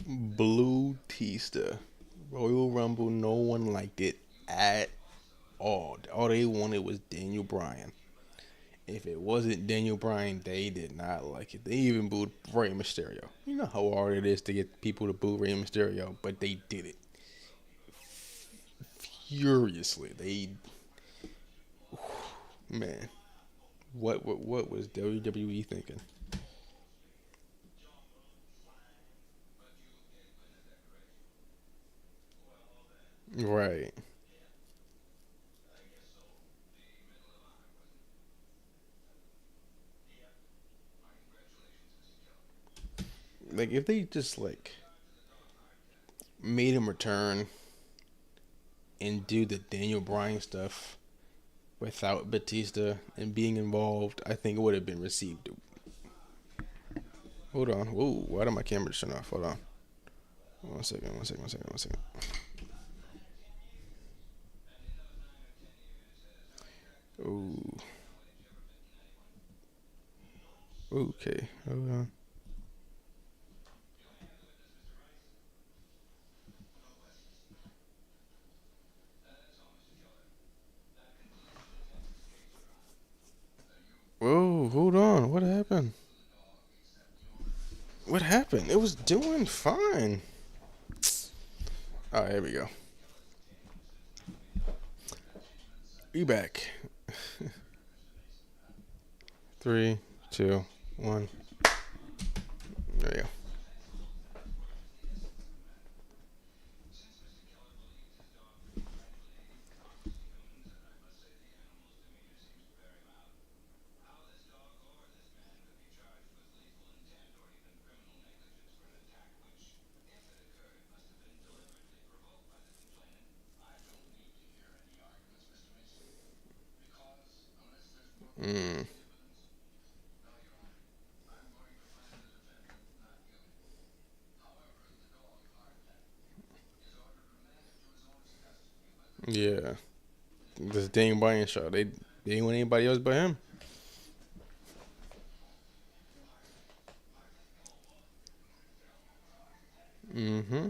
Blue Tista. Royal Rumble, no one liked it at all. All they wanted was Daniel Bryan. If it wasn't Daniel Bryan, they did not like it. They even booed Rey Mysterio. You know how hard it is to get people to boo Rey Mysterio, but they did it furiously. Man, what was WWE thinking? Right. Like if they just like made him return and do the Daniel Bryan stuff without Batista and being involved, I think it would have been received. Hold on. Whoa, why did my camera just turn off? Hold on. One second, one second, one second, one second. Ooh. Okay. Hold on. Whoa, hold on. What happened? What happened? It was doing fine. All right, here we go. Be back. Three, two, one. There you go. Mm. Yeah. This Daniel Bryan show. They didn't want anybody else but him. Mm-hmm.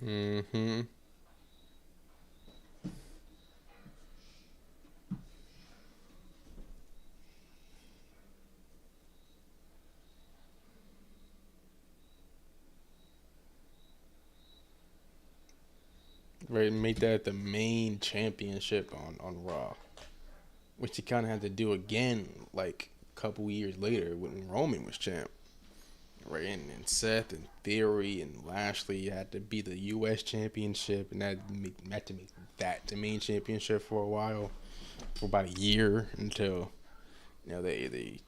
Mm-hmm. Right, make that the main championship on Raw, which he kind of had to do again, like a couple years later when Roman was champ. Right, and Seth and Theory and Lashley had to be the U.S. championship, and had to make that the main championship for a while, for about a year until they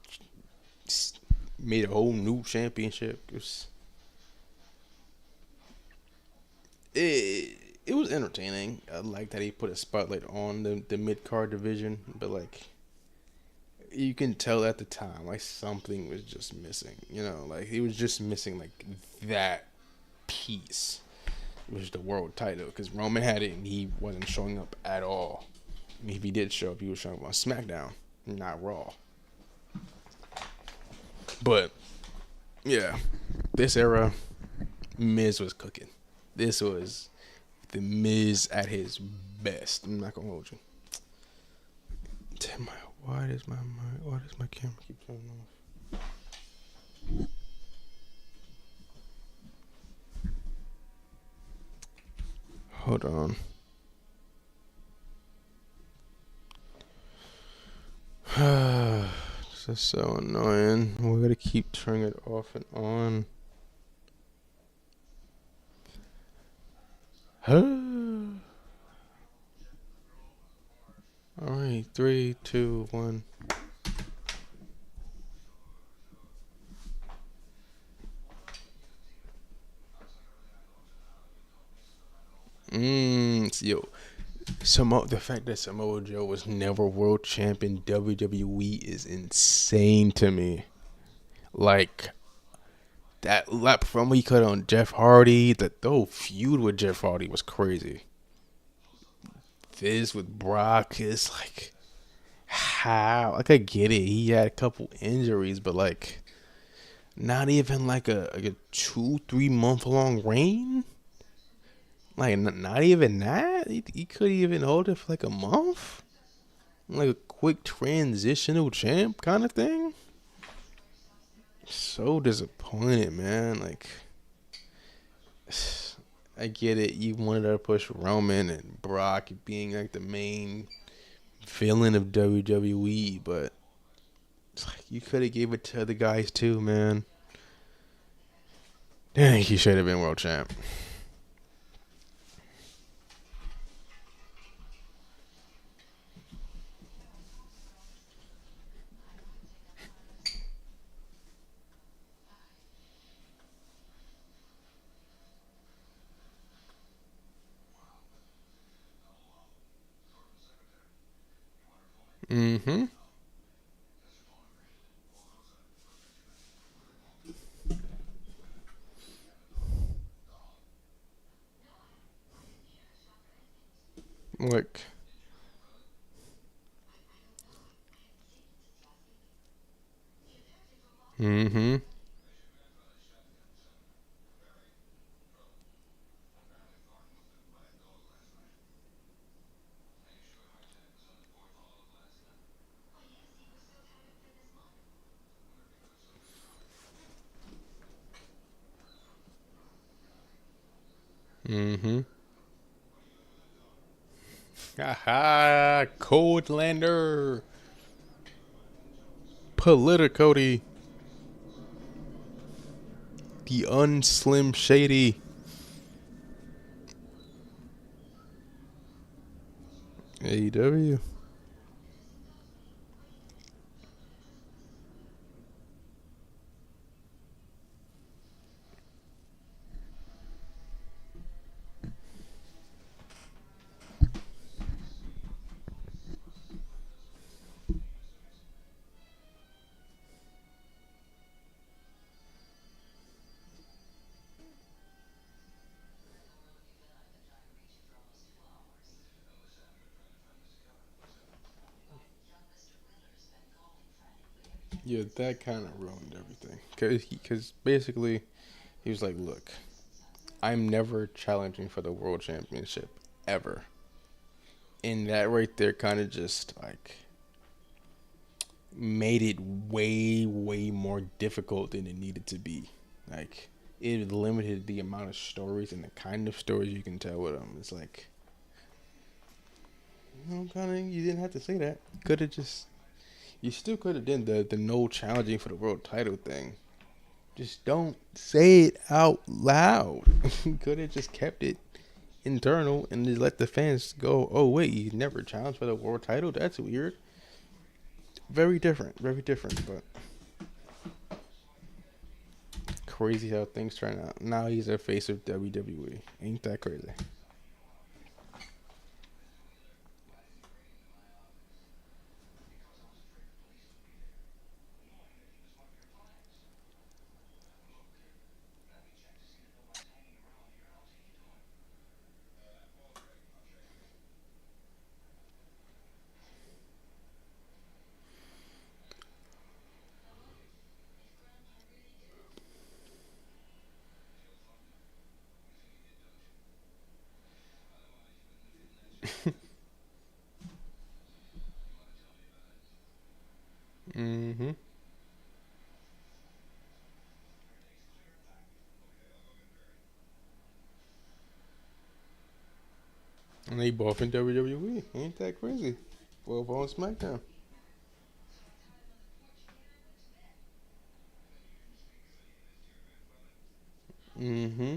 made a whole new championship. It was entertaining. I like that he put a spotlight on the mid card division, but like you can tell at the time like something was just missing. Like he was just missing like that piece. It was the world title because Roman had it and he wasn't showing up at all. I mean, if he did show up, he was showing up on SmackDown, not Raw. But yeah, this era, Miz was cooking. This was the Miz at his best. I'm not gonna hold you. Why does my camera keep turning off? Hold on. This is so annoying. We gotta keep turning it off and on. Alright, 3, 2, 1. Yo, the fact that Samoa Joe was never world champ in WWE is insane to me. Like that lap from he cut on Jeff Hardy, that whole feud with Jeff Hardy was crazy. This with Brock is like, how? Like I get it, he had a couple injuries, but like, not even like a 2-3 month long reign. Like not even that. He could even hold it for like a month, like a quick transitional champ kind of thing. So disappointed, man. Like, I get it. You wanted to push Roman and Brock being like the main villain of WWE, but it's like you could have gave it to other guys too, man. Dang, he should have been world champ. Mm-hmm. Like, mm-hmm. Mm-hmm. Haha, Coldlander. Politicody. The Unslim Shady. AEW. Yeah, that kind of ruined everything. Cause basically he was like, "Look, I'm never challenging for the world championship ever." And that right there kind of just like made it way more difficult than it needed to be. Like it limited the amount of stories and the kind of stories you can tell with them. It's like, kind of you didn't have to say that. Could have just you still could have done the no challenging for the world title thing. Just don't say it out loud. Could have just kept it internal and just let the fans go, "Oh wait, you never challenged for the world title? That's weird." Very different, but crazy how things turn out. Now he's a face of WWE. Ain't that crazy? Mm-hmm. And they both in WWE. Ain't that crazy? Both on SmackDown. Mm-hmm.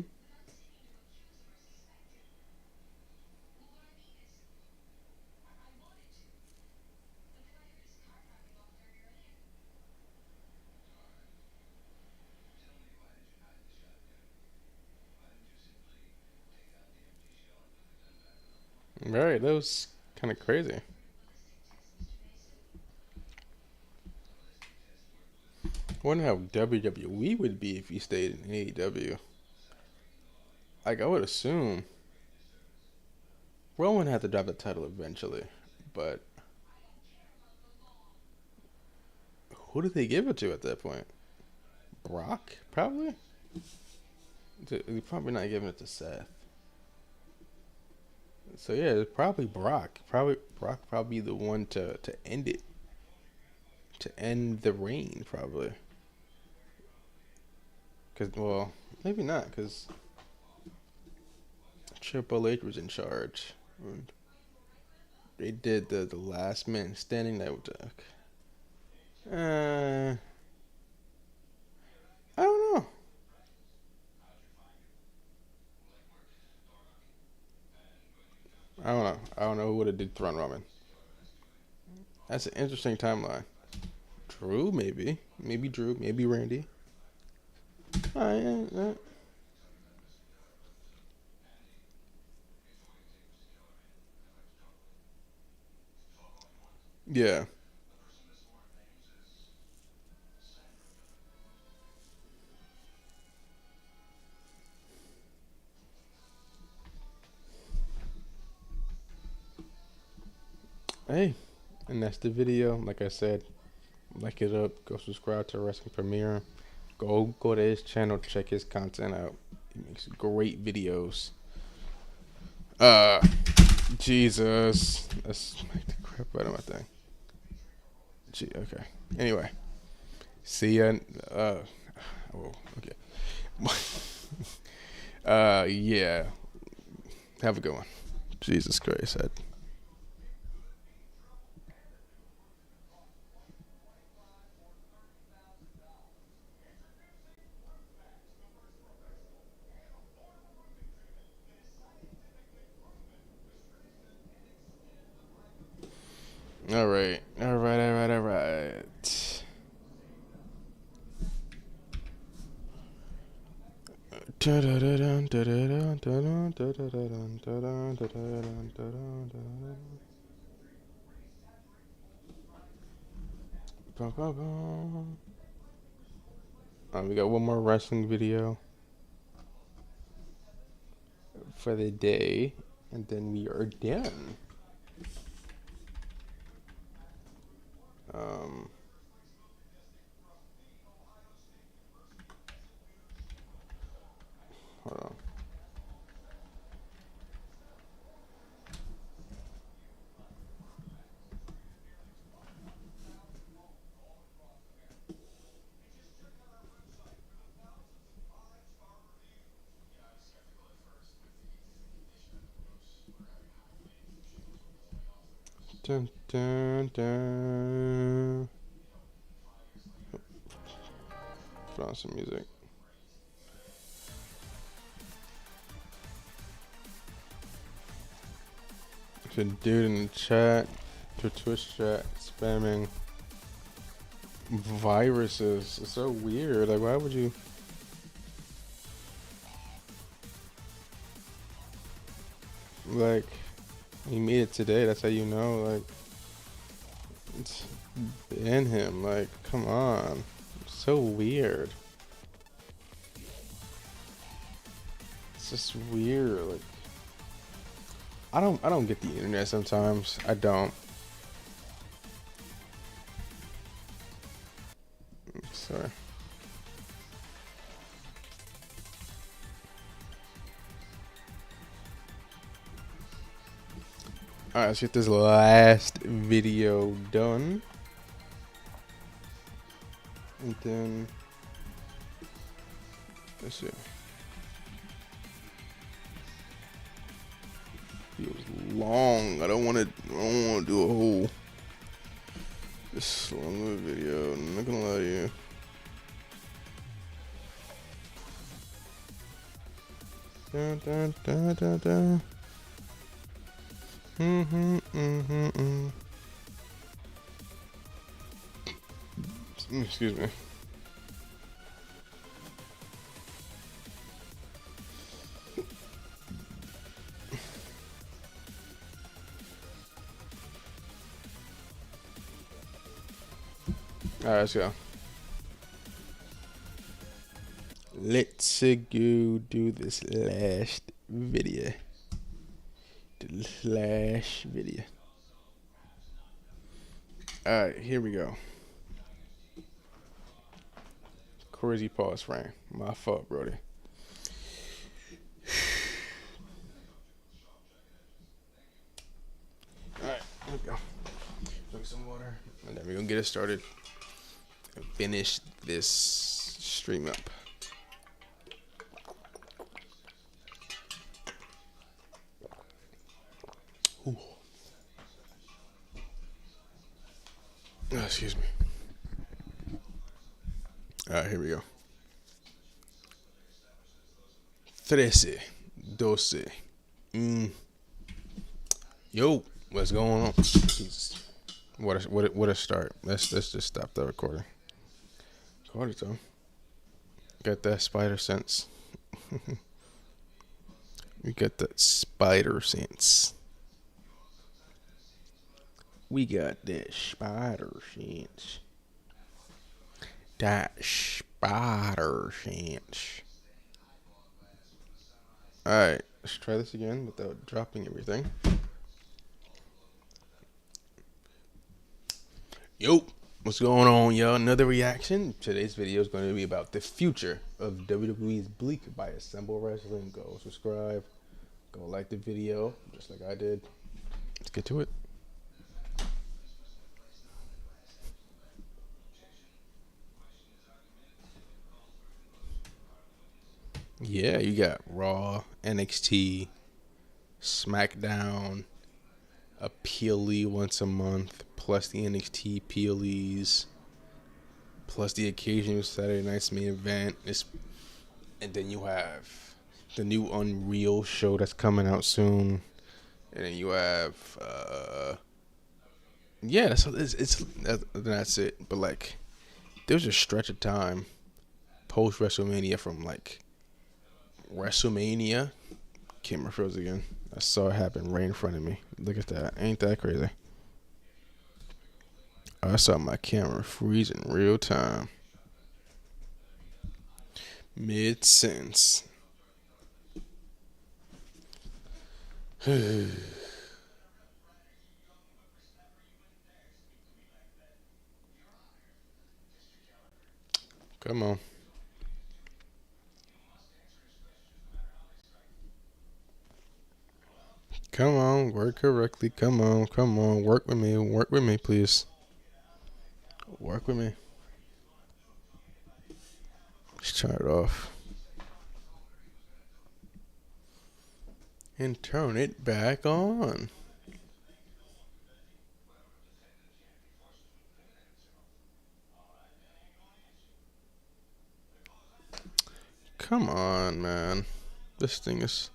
Right, that was kind of crazy. Wonder how WWE would be if he stayed in AEW. Like I would assume Roman had to drop the title eventually, but who did they give it to at that point? Brock, probably. They're probably not giving it to Seth. So yeah, it's probably Brock. Probably Brock. Probably the one to end it, to end the reign. Probably. Cause well, maybe not. Cause Triple H was in charge. And they did the last man standing. That was I don't know. I don't know. I don't know who would have did Throne Roman. That's an interesting timeline. Drew, maybe. Maybe Drew. Maybe Randy. Yeah. Yeah. Hey, and that's the video. Like I said, like it up. Go subscribe to Wrestling Premiere. Go to his channel. Check his content out. He makes great videos. Uh, Jesus. Let's smack the crap out of my thing. Gee, okay. Anyway, see ya. Oh, okay. Yeah. Have a good one. Jesus Christ. All right. All right. All right. All right. We got one more wrestling video for the day, and then we are done. Hold on. Dun, dun, dun. Put on some music. There's a dude in the chat, to Twitch chat, spamming viruses. It's so weird. Like, why would you? Like, you made it today. That's how you know. Like, it's ban him. Like, come on. So weird. It's just weird. Like, I don't get the internet sometimes. I don't. Sorry. Alright, let's get this last video done. And then let's see. Feels long. I don't want to do a whole this long of a video. I'm not gonna lie to you. Dun, dun, dun, dun, dun. Excuse me. Alright, let's go. Let's go do this last video. The last video. Alright, here we go. Crazy pause frame. My fault, Brody. Alright, here we go. Drink some water. And then we're gonna get it started. And finish this stream up. Ooh. Oh, excuse me. Alright, here we go. 13, 12. Yo, what's going on? Jesus. What a start. Let's just stop the recording. Caught it though. Got that spider sense. We got that spider sense. We got that spider sense. That spider sense. Alright, let's try this again without dropping everything. Yo, what's going on, y'all? Another reaction. Today's video is going to be about the future of WWE's Bleak by Assemble Wrestling. Go subscribe. Go like the video, just like I did. Let's get to it. Yeah, you got Raw, NXT, SmackDown, a PLE once a month, plus the NXT PLEs, plus the occasional Saturday night's main event. And then you have the new Unreal show that's coming out soon. And then you have Yeah, that's it. But like, there was a stretch of time post WrestleMania from like WrestleMania. Camera froze again. I saw it happen right in front of me. Look at that. Ain't that crazy? I saw my camera freeze in real time. Mid sentence. Come on. Come on. Work correctly. Come on. Come on. Work with me. Work with me, please. Work with me. Let's turn it off. And turn it back on. Come on, man. This thing is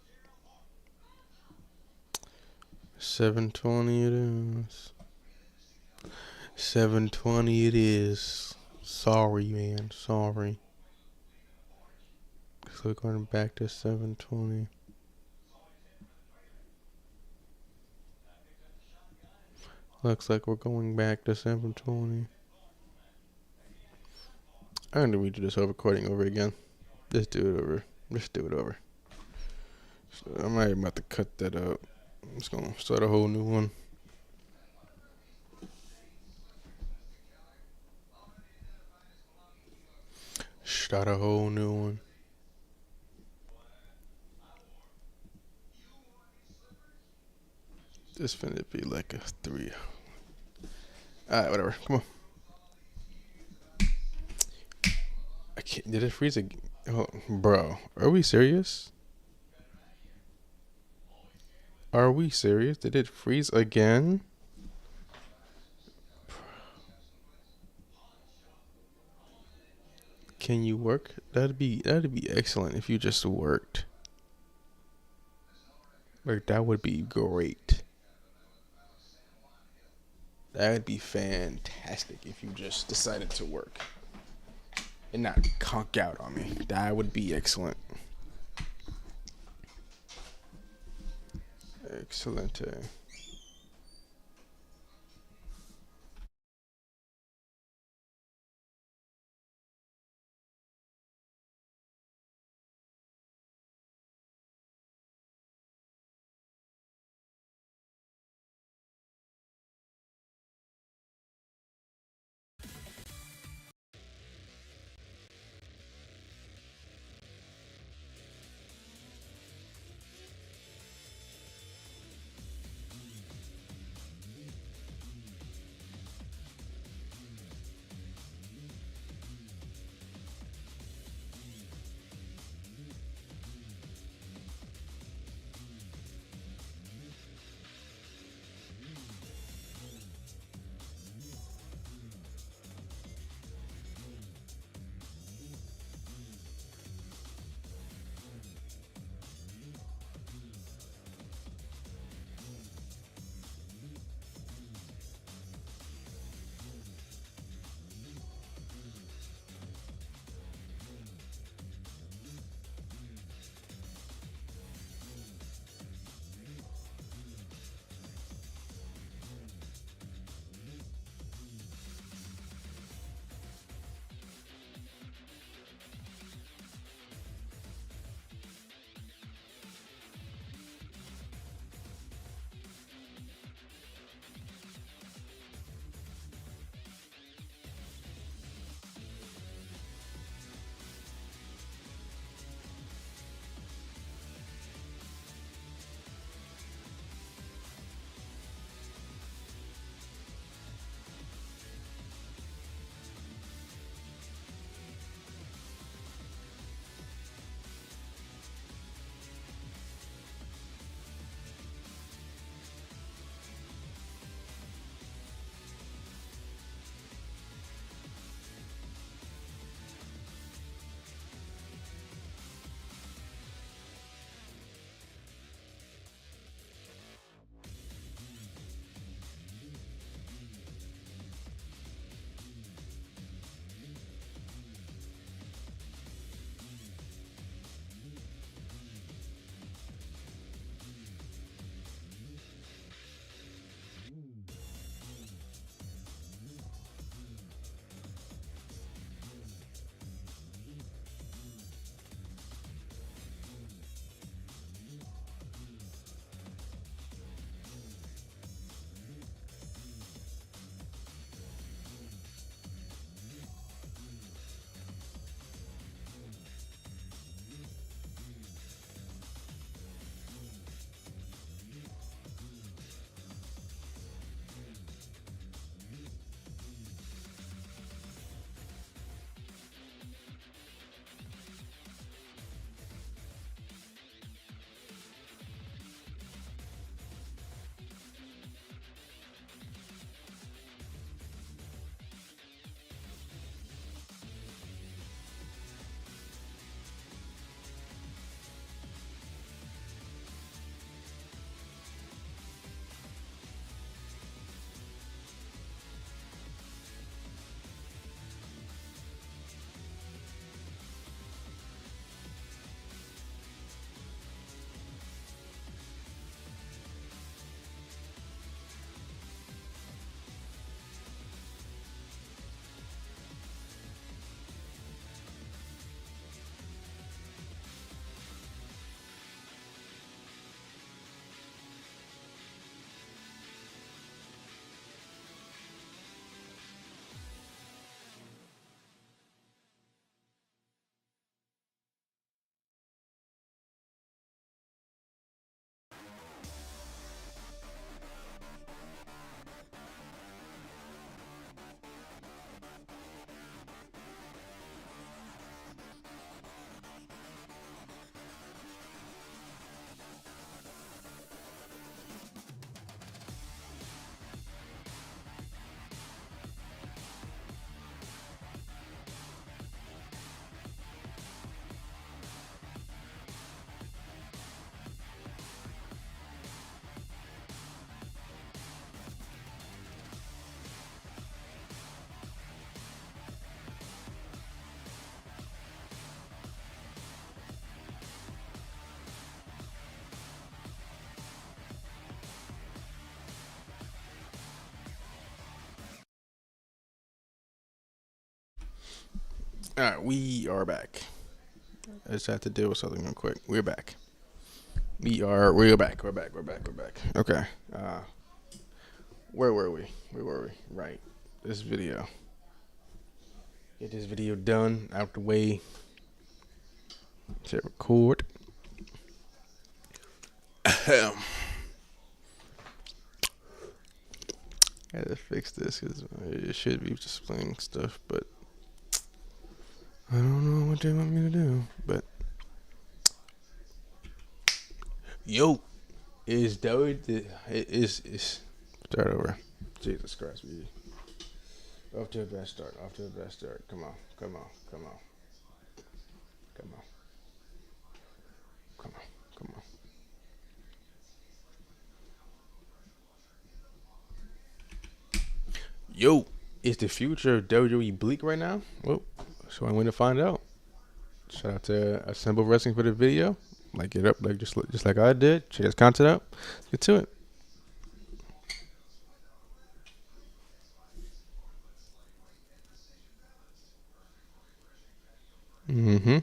720 it is. 720 it is. Sorry, man. Sorry. So we're going back to 720. Looks like we're going back to 720. I'm gonna redo this whole recording over again. Just do it over. Just do it over. So I'm not even about to cut that out. I'm just gonna start a whole new one. Start a whole new one. This finna be like a 3. Alright, whatever. Come on. I can't. Did it freeze again? Oh, bro. Are we serious? Are we serious? Did it freeze again? Can you work? That'd be excellent if you just worked. Like that would be great. That would be fantastic if you just decided to work and not conk out on me. That would be excellent. Excellent. All right, we are back. I just had to deal with something real quick. We're back. We're back. We're back. Okay. Where were we? Where were we? Right. This video. Get this video done, out the way. Hit record. I had to fix this because it should be just playing stuff, but I don't know what they want me to do. But yo, is W is start over. Jesus Christ, we off to a best start. Off to a best start. Come on, come on, come on, come on, come on, come on. Yo, is the future of WWE bleak right now? Well, so I'm going to find out. Shout out to Assemble Wrestling for the video. Like it up, like just like I did. Check his content out. Let's get to it. Mm-hmm.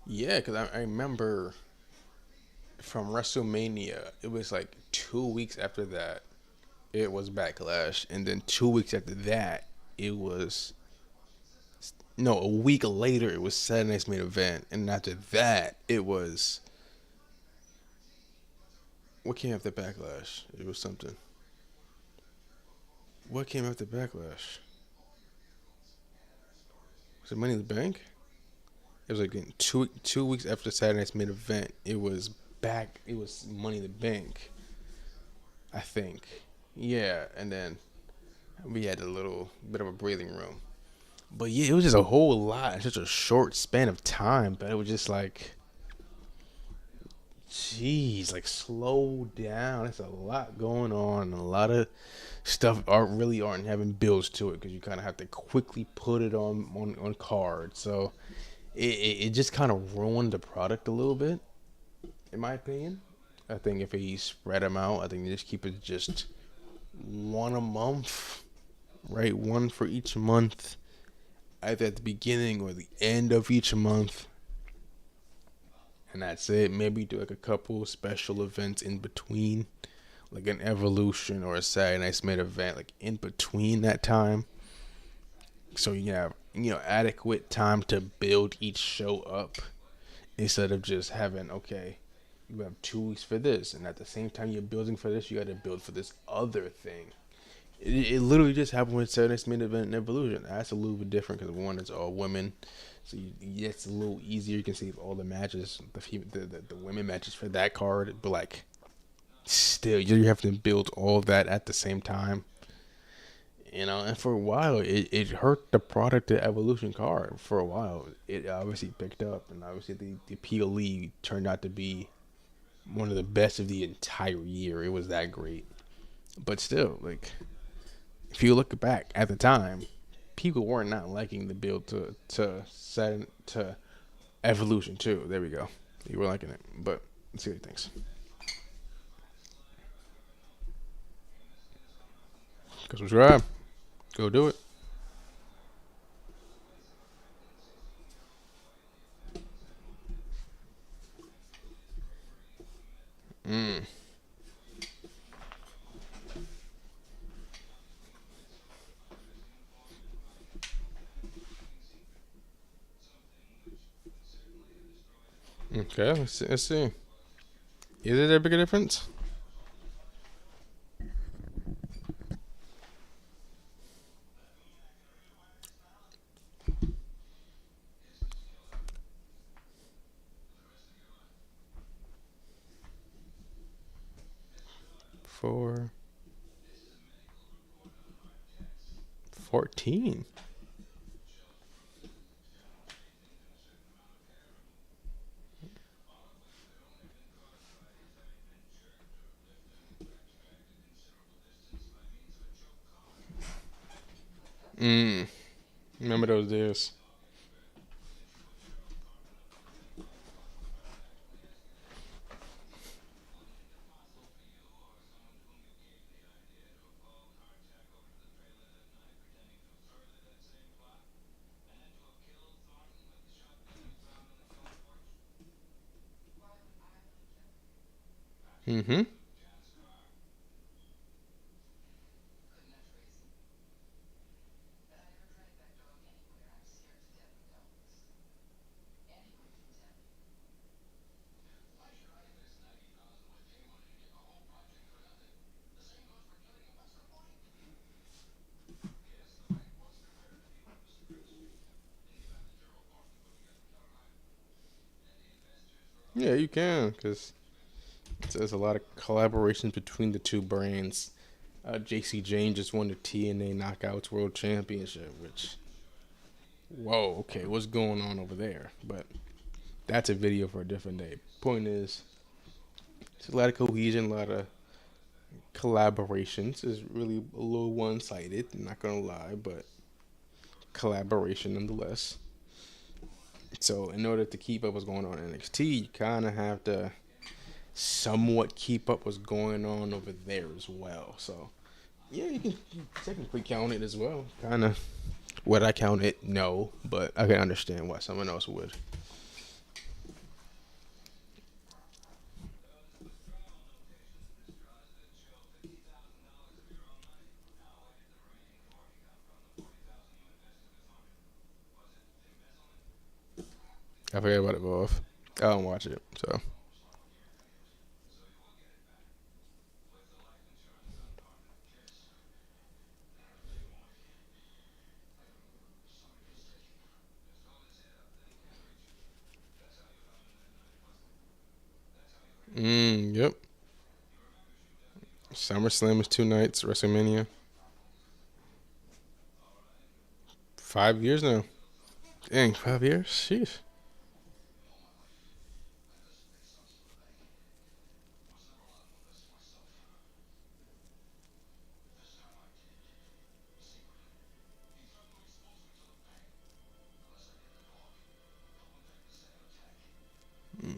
Yeah, because I remember from WrestleMania, it was like 2 weeks after that, it was Backlash, and then 2 weeks after that, it was no, a week later, it was Saturday Night's Main Event, and after that, it was what came after Backlash? It was something. What came after Backlash? Was it Money in the Bank? It was like in 2 weeks after Saturday Night's Main Event. It was back. It was Money in the Bank, I think. Yeah, and then we had a little bit of a breathing room. But yeah, it was just a whole lot in such a short span of time. But it was just like, jeez, like slow down. There's a lot going on. A lot of stuff aren't having builds to it because you kind of have to quickly put it on cards. So it just kind of ruined the product a little bit, in my opinion. I think if he spread them out, I think they just keep it just one a month, right? One for each month, either at the beginning or the end of each month. And that's it. Maybe do like a couple special events in between, like an Evolution or a Saturday Night's Main Event, like in between that time. So you have, adequate time to build each show up instead of just having, okay, you have 2 weeks for this, and at the same time you're building for this, you got to build for this other thing. It literally just happened with Saturday Night's Main Event and Evolution. That's a little bit different because one is all women, so it's a little easier. You can see all the matches, the women matches for that card, but like still you have to build all of that at the same time. And for a while it hurt the product of Evolution card. For a while it obviously picked up, and obviously the PLE turned out to be one of the best of the entire year. It was that great. But still, like, if you look back at the time, people were not liking the build to Evolution 2. There we go. You were liking it. But let's see what he thinks. Go subscribe. Go do it. Mm. Okay, let's see. Is it a big difference? For 14. Remember those days. Mm-hmm. Yeah, you can, because there's a lot of collaborations between the two brands. JC Jane just won the TNA Knockouts World Championship, which, whoa, okay, what's going on over there? But that's a video for a different day. Point is, it's a lot of cohesion, a lot of collaborations. It's really a little one sided, not gonna lie, but collaboration nonetheless. So, in order to keep up what's going on in NXT, you kind of have to somewhat keep up what's going on over there as well. So, yeah, you can technically count it as well. Kind of. Would I count it? No, but I can understand why someone else would. I forget about it both. I don't watch it, so. Yep. SummerSlam is 2 nights. WrestleMania 5 years now. Dang, 5 years. Sheesh.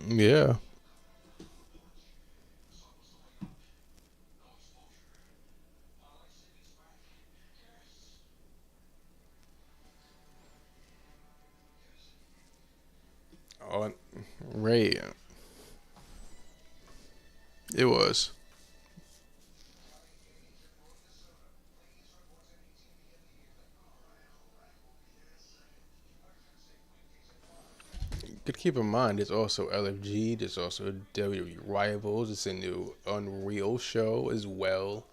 Yeah. Oh, Ray. It was. Could keep in mind, there's also LFG. There's also WWE Rivals. It's a new Unreal show as well.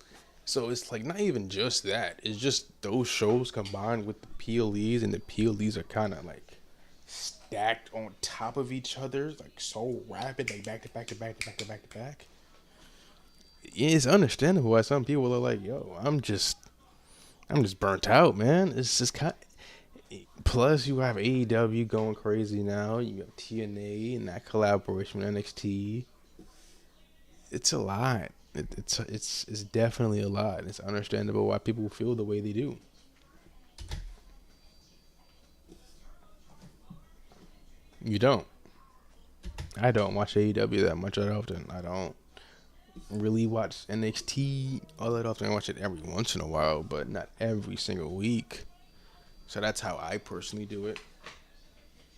So it's like not even just that. It's just those shows combined with the PLEs, and the PLEs are kind of like stacked on top of each other, like so rapid, like back to back to back to back to back to back. Yeah, it's understandable why some people are like, "Yo, I'm just burnt out, man." It's just kind. Plus, you have AEW going crazy now. You have TNA and that collaboration with NXT. It's a lot. It's definitely a lot. It's understandable why people feel the way they do. You don't. I don't watch AEW that much that often. I don't really watch NXT all that often. I watch it every once in a while, but not every single week. So that's how I personally do it.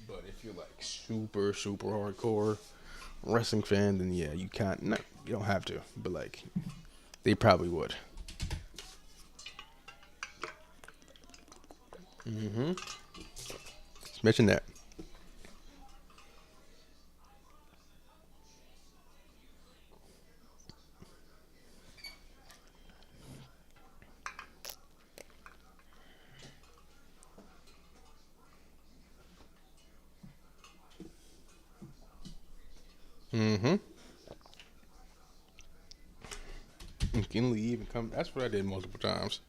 But if you're like super super hardcore wrestling fan, then yeah, you can't. Not, you don't have to, but like they probably would. Mm-hmm. Let's mention that. Mm-hmm. You can leave and come. That's what I did multiple times.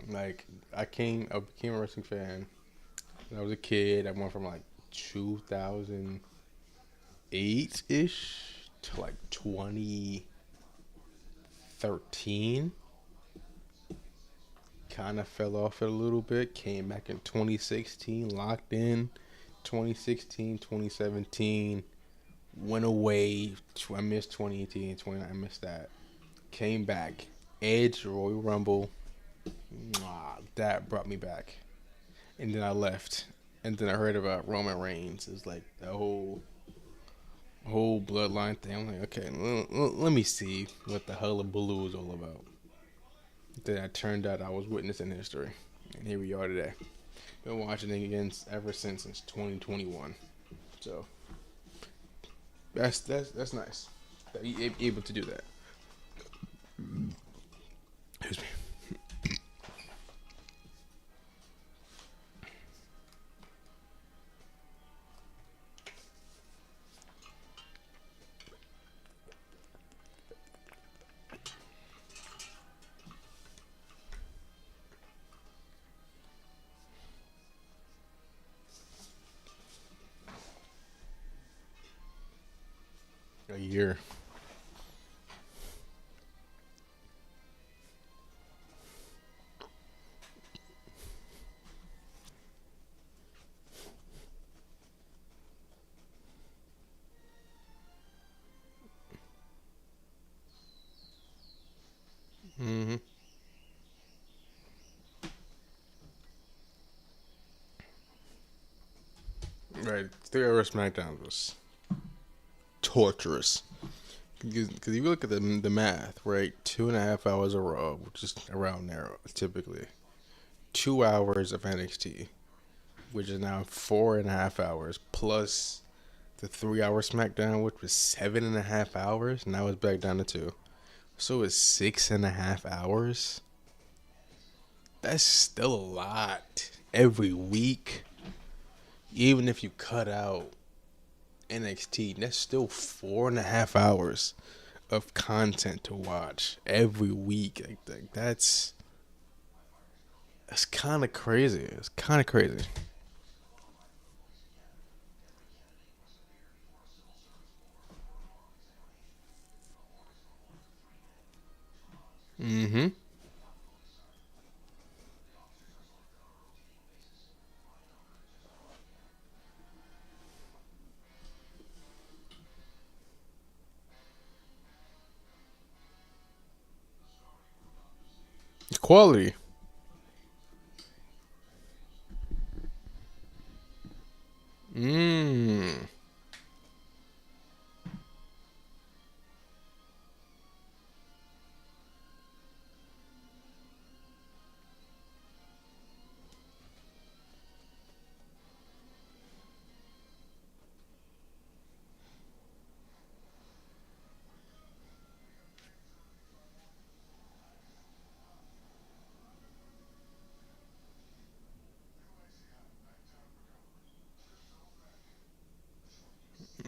Like I became a wrestling fan when I was a kid. I went from like 2008 ish to like 2013. Kind of fell off it a little bit. Came back in 2016, locked in. 2016, 2017, went away. I missed 2018, 2019. I missed that. Came back. Edge, Royal Rumble. Mwah, that brought me back. And then I left. And then I heard about Roman Reigns. It's like the whole whole bloodline thing. I'm like, okay, let me see what the hullabaloo is all about. Then I turned out I was witnessing history, and here we are today. Been watching it again ever since 2021. So that's nice that he able to do that. Excuse me. A year. Mm-hmm. Right. 3 hour SmackDown was torturous. Because you look at the math, right? 2.5 hours of Raw, which is around there typically. 2 hours of NXT, which is now 4.5 hours, plus the 3 hour SmackDown, which was 7.5 hours. Now it's back down to two. So it's 6.5 hours. That's still a lot every week. Even if you cut out NXT, that's still 4.5 hours of content to watch every week. That's kind of crazy. It's kind of crazy. Mm-hmm. Quality. Mm.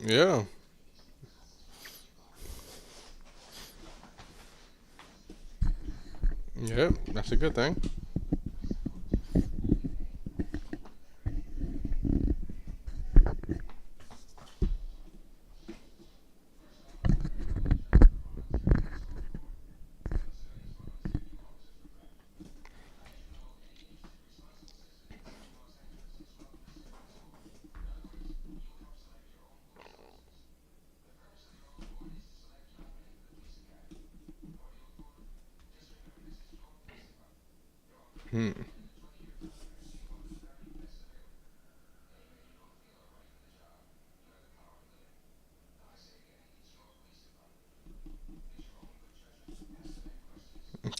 Yeah. Yep. That's a good thing. Hmm.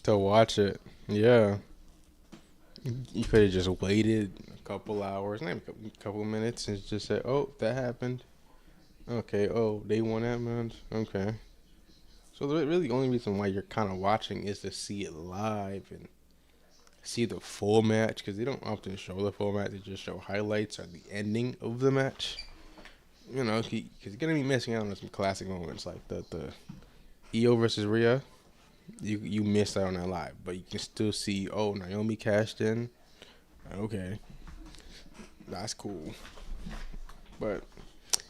To watch it. Yeah. You could have just waited a couple hours, maybe a couple minutes, and just said, "Oh, that happened." Okay. Oh, they won that match. Okay. So the really only reason why you're kind of watching is to see it live and see the full match, because they don't often show the full match. They just show highlights or the ending of the match. You know, because you're gonna be missing out on some classic moments like the Io versus Rhea. You missed out on that live, but you can still see. Oh, Naomi cashed in. Okay, that's cool. But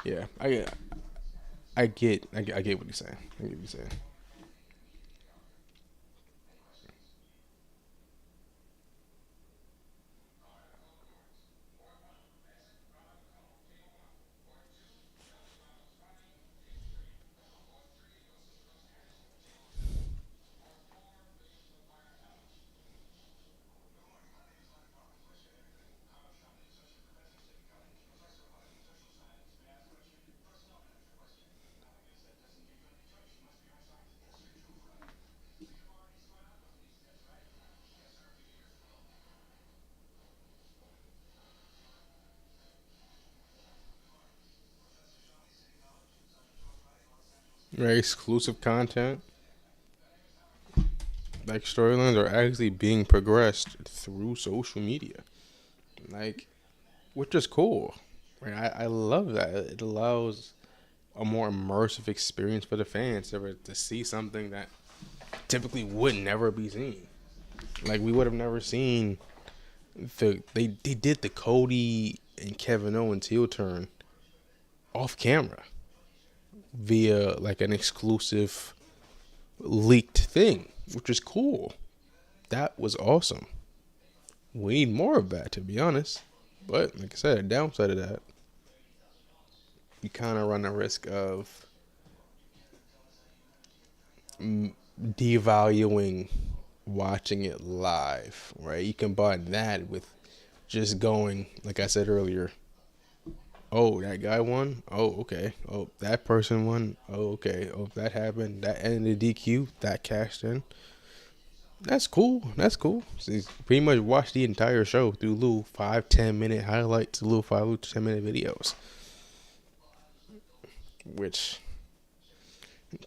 yeah, I get what you're saying. I get what you're saying. Very exclusive content. Like storylines are actually being progressed through social media. Like, which is cool. Right? I love that. It allows a more immersive experience for the fans to see something that typically would never be seen. Like we would have never seen they did the Cody and Kevin Owens heel turn off camera via like an exclusive leaked thing, which is cool. That was awesome. We need more of that, to be honest. But like I said, the downside of that, you kind of run the risk of devaluing watching it live, right? You combine that with just going, like I said earlier, oh, that guy won. Oh, okay. Oh, that person won. Oh, okay. Oh, that happened. That ended the DQ. That cashed in. That's cool. That's cool. So you pretty much watch the entire show through little 5-10 minute highlights, little 5-10 minute videos. Which,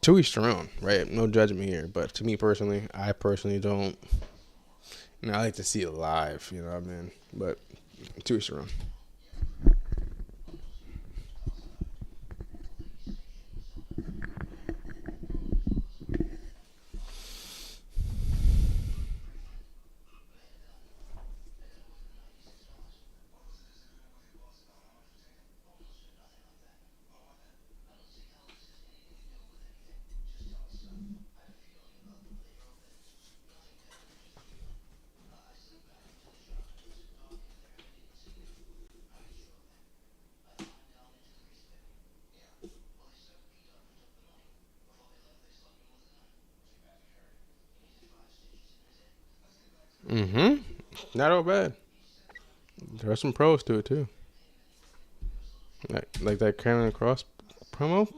to each their own, right? No judgment here. But to me personally, I personally don't. I like to see it live, you know what I mean? But to each their own. Mm-hmm. Not all bad. There are some pros to it too. Like that Cameron Cross promo.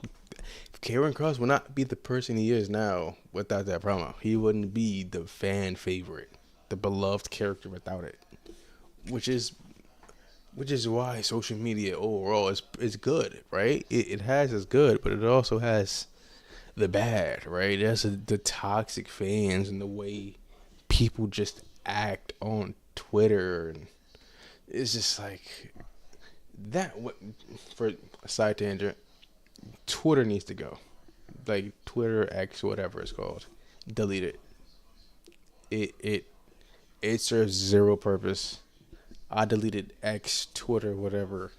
Cameron Cross would not be the person he is now without that promo. He wouldn't be the fan favorite, the beloved character without it. Which is why social media overall is good, right? It has its good, but it also has the bad, right? It has the toxic fans and the way people just act on Twitter, and it's just like that. What for a side tangent? Twitter needs to go. Like Twitter X, whatever it's called, delete it. It it it serves zero purpose. I deleted X, Twitter, whatever,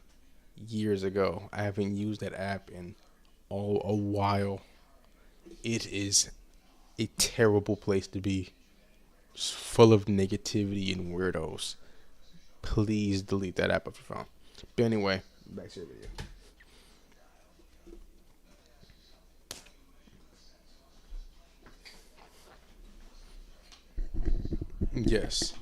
years ago. I haven't used that app in all a while. It is a terrible place to be. It's full of negativity and weirdos. Please delete that app off your phone. But anyway, back to your video. Yes.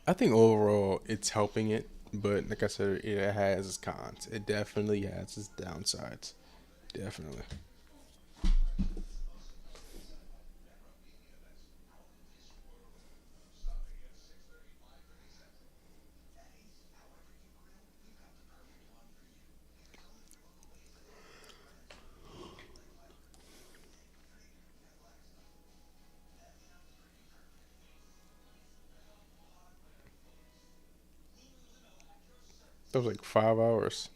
I think overall it's helping it, but like I said, it has its cons. It definitely has its downsides. Definitely. That was like 5 hours.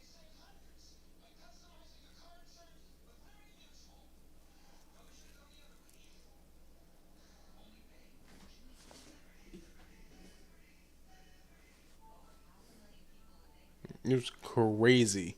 It was crazy.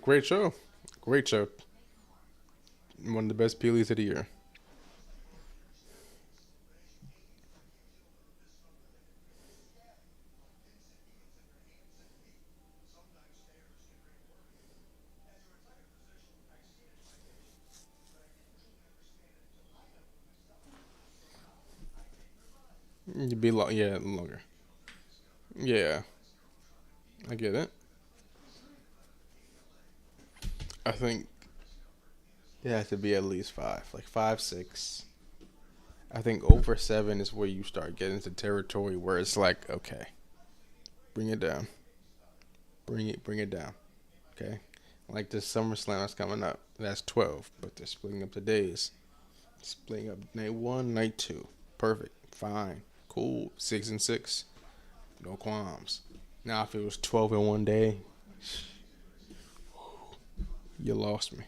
Great show. Great show. One of the best peelies of the year. You'd be yeah, longer. Yeah, I get it. I think it has to be at least five, like 5, 6. I think over 7 is where you start getting into territory where it's like, okay, bring it down, bring it down. Okay, like this SummerSlam that's coming up, that's 12, but they're splitting up the days, splitting up night one, night two, perfect, fine, cool, 6 and 6, no qualms. Now if it was 12 in one day, you lost me.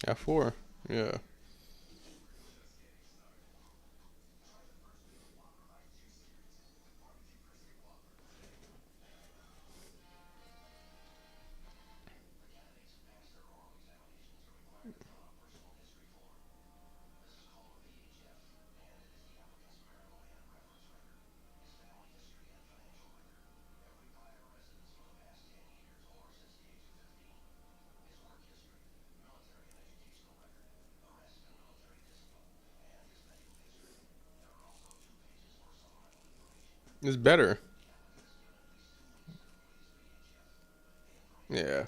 At 4, yeah. It's better. Yeah.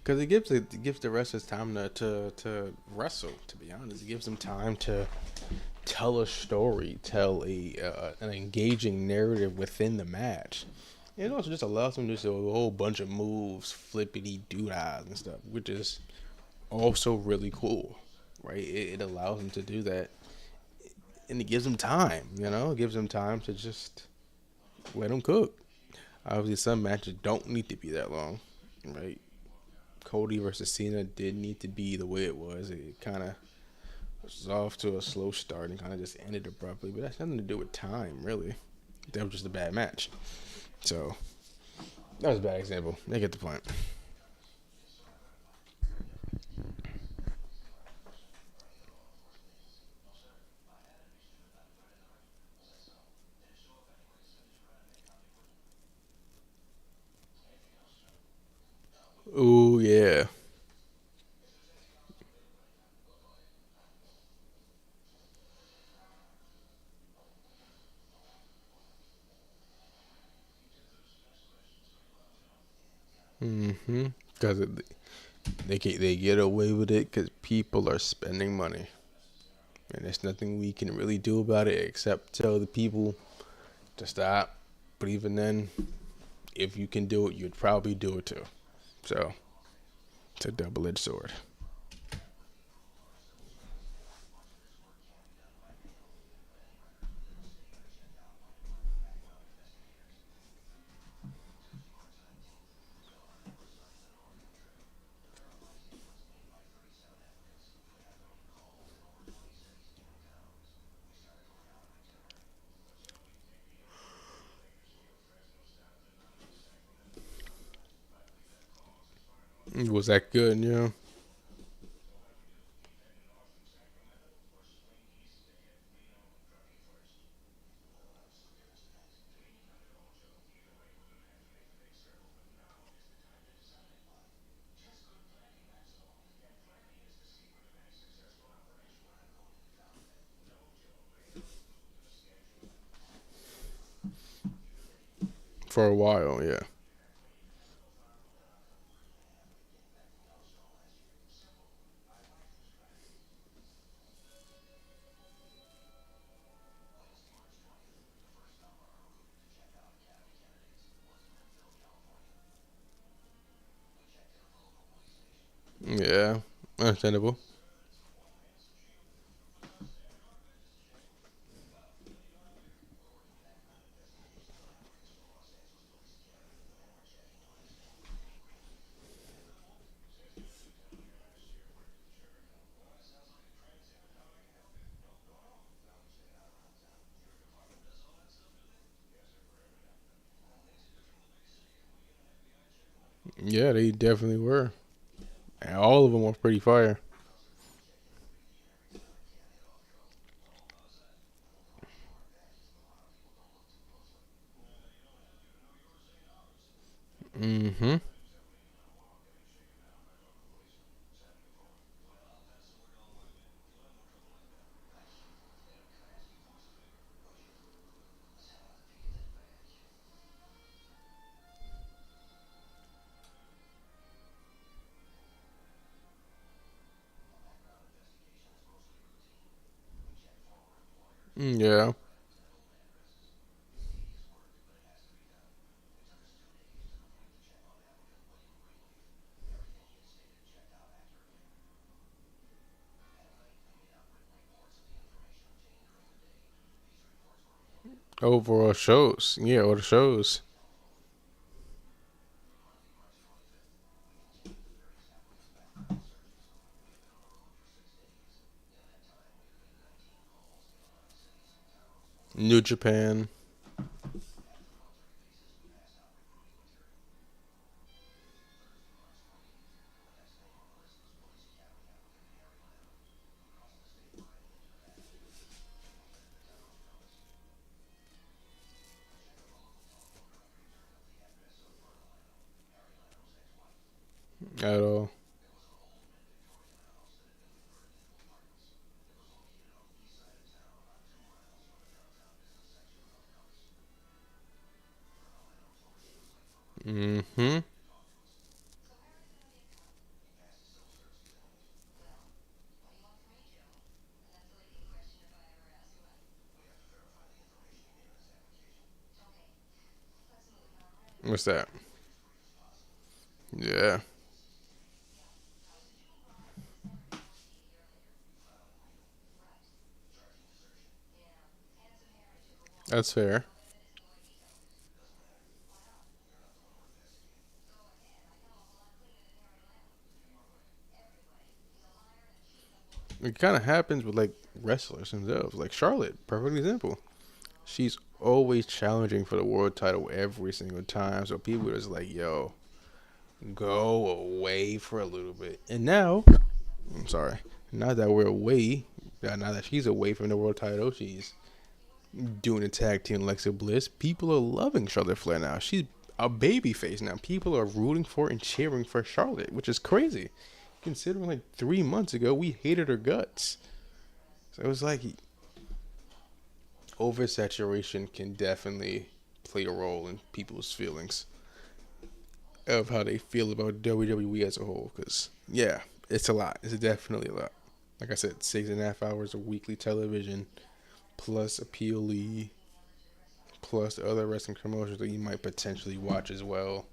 Because it gives the wrestlers time to wrestle. To be honest, it gives them time to tell a story, tell a an engaging narrative within the match. It also just allows them to do a whole bunch of moves, flippity doodads and stuff, which is also really cool, right? It allows them to do that, and it gives them time. It gives them time to just let them cook. Obviously, some matches don't need to be that long, right? Cody versus Cena did need to be the way it was. It kind of was off to a slow start and kind of just ended abruptly, but that's nothing to do with time, really. That was just a bad match. So, that was a bad example. They get the point. Ooh, yeah. Mm-hmm. Because they get away with it because people are spending money. And there's nothing we can really do about it except tell the people to stop. But even then, if you can do it, you'd probably do it too. So, it's a double-edged sword. Was that good? Yeah. For a while, yeah. Understandable. Yeah, they definitely were. And all of them were pretty fire. Mm-hmm. Yeah. Overall shows. Yeah, or the shows. New Japan. At all. Mm-hmm. What's that? Yeah. That's fair. It kind of happens with like wrestlers themselves. Like Charlotte, perfect example. She's always challenging for the world title every single time. So people are just like, yo, go away for a little bit. And now, I'm sorry, now that we're away, now that she's away from the world title, she's doing a tag team Alexa Bliss. People are loving Charlotte Flair now. She's a baby face now. People are rooting for and cheering for Charlotte, which is crazy. Considering like 3 months ago, we hated her guts. So it was like oversaturation can definitely play a role in people's feelings of how they feel about WWE as a whole. Because, yeah, it's a lot. It's definitely a lot. Like I said, 6.5 hours of weekly television, plus a PLE, plus the other wrestling promotions that you might potentially watch as well,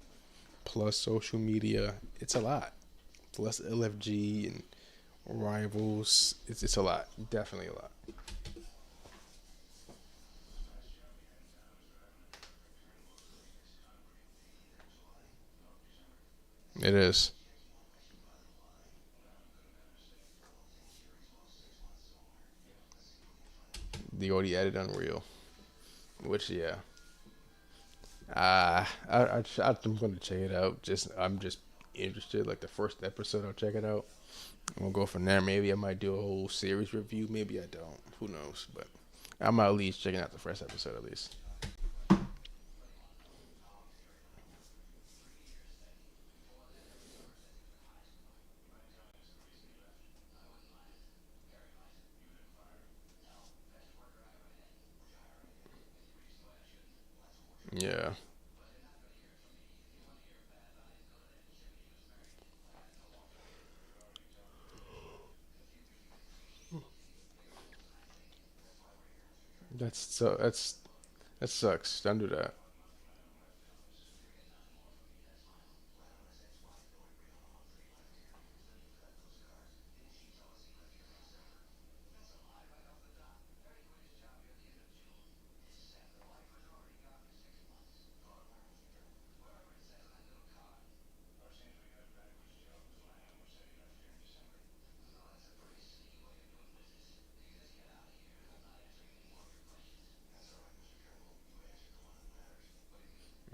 plus social media. It's a lot. Plus LFG and rivals. It's a lot. Definitely a lot. It is. They already added Unreal, which yeah, I'm gonna check it out. I'm just interested. Like the first episode, I'll check it out. We'll go from there. Maybe I might do a whole series review. Maybe I don't. Who knows? But I'm at least checking out the first episode at least. Yeah, that sucks. Don't do that.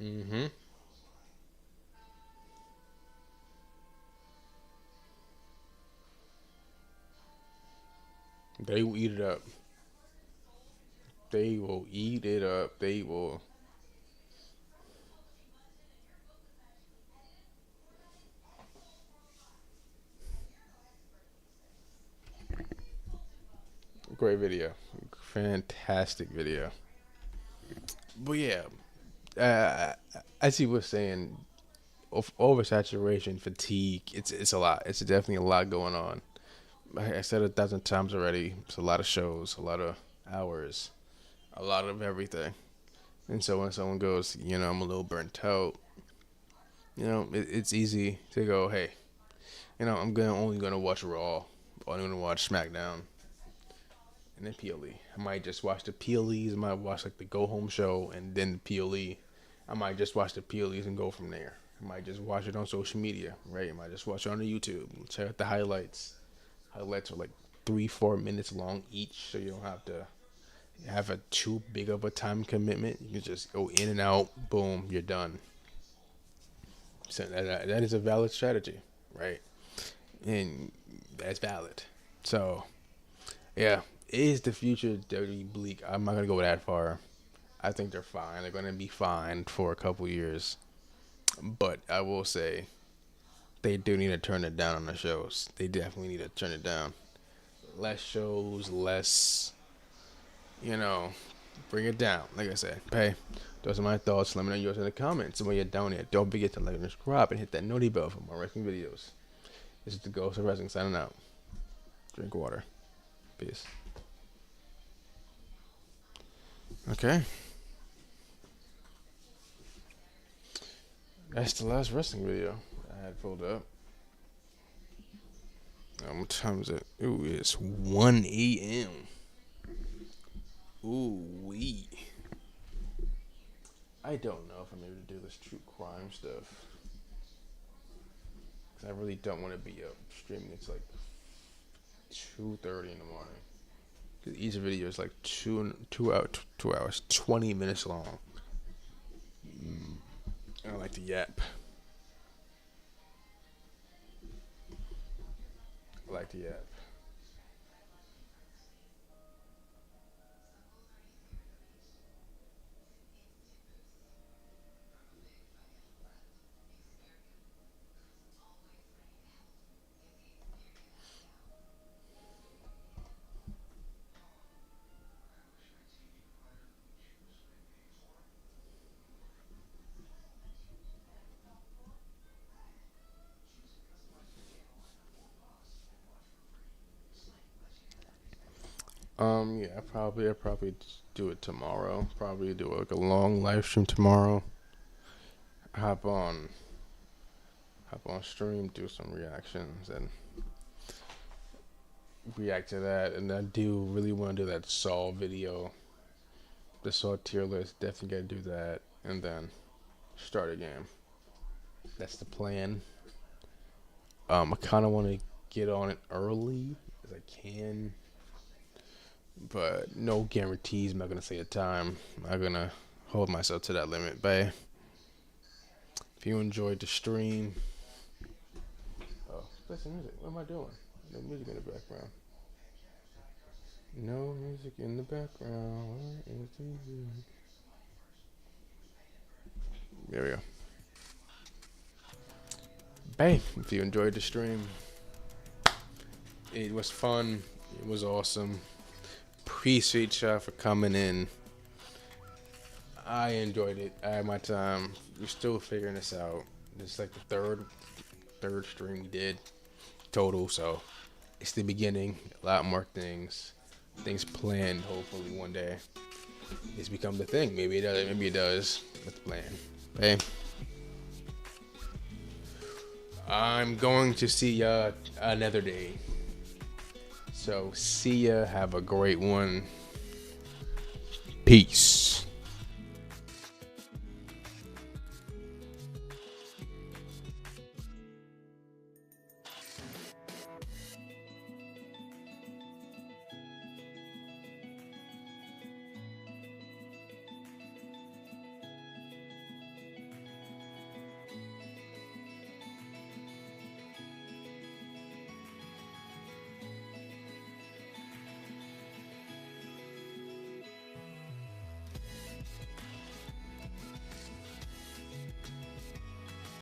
Mm-hmm. They will eat it up. They will eat it up. They will. Great video. Fantastic video. But yeah, uh, as he was saying, oversaturation, fatigue. It's a lot. It's definitely a lot going on. I said 1,000 times already. It's a lot of shows, a lot of hours, a lot of everything. And so when someone goes, I'm a little burnt out, it's easy to go, hey, I'm gonna only gonna watch Raw, only gonna watch SmackDown, and then PLE. I might just watch the PLEs. I might watch like the Go Home show and then the PLE. I might just watch the PLEs and go from there. I might just watch it on social media, right? I might just watch it on the YouTube. Check out the highlights. Highlights are like 3-4 minutes long each, so you don't have to have a too big of a time commitment. You can just go in and out. Boom, you're done. So that is a valid strategy, right? And that's valid. So yeah, is the future dirty bleak? I'm not gonna go that far. I think they're fine. They're gonna be fine for a couple years. But I will say they do need to turn it down on the shows. They definitely need to turn it down. Less shows, less, bring it down. Like I said, hey, those are my thoughts. Let me know yours in the comments. And when you're down there, don't forget to like and subscribe and hit that noti bell for more wrestling videos. This is the Ghost of Wrestling signing out. Drink water. Peace. Okay. That's the last wrestling video I had pulled up. What time is it? Ooh, it's 1 a.m. Ooh, wee. I don't know if I'm able to do this true crime stuff. Cause I really don't want to be up streaming. It's like 2:30 in the morning. Cause each video is like two hours, 20 minutes long. I like to yap. I like to yap. Yeah, I probably just do it tomorrow. Probably do like a long live stream tomorrow. Hop on, stream, do some reactions, and react to that. And I do really want to do that Saw video, the Saw tier list. Definitely gotta do that, and then start a game. That's the plan. I kind of want to get on it early as I can, but no guarantees. I'm not gonna say a time. I'm gonna hold myself to that limit. But if you enjoyed the stream, play some music. What am I doing? No music in the background. No music in the background. Where is the music? There we go. Hey, if you enjoyed the stream, it was fun. It was awesome. Appreciate y'all for coming in. I enjoyed it. I had my time. We're still figuring this out. This is like the third stream we did total, so it's the beginning. A lot more things planned. Hopefully one day it's become the thing. Maybe it does. That's the plan. Okay. I'm going to see ya another day. So see ya. Have a great one. Peace.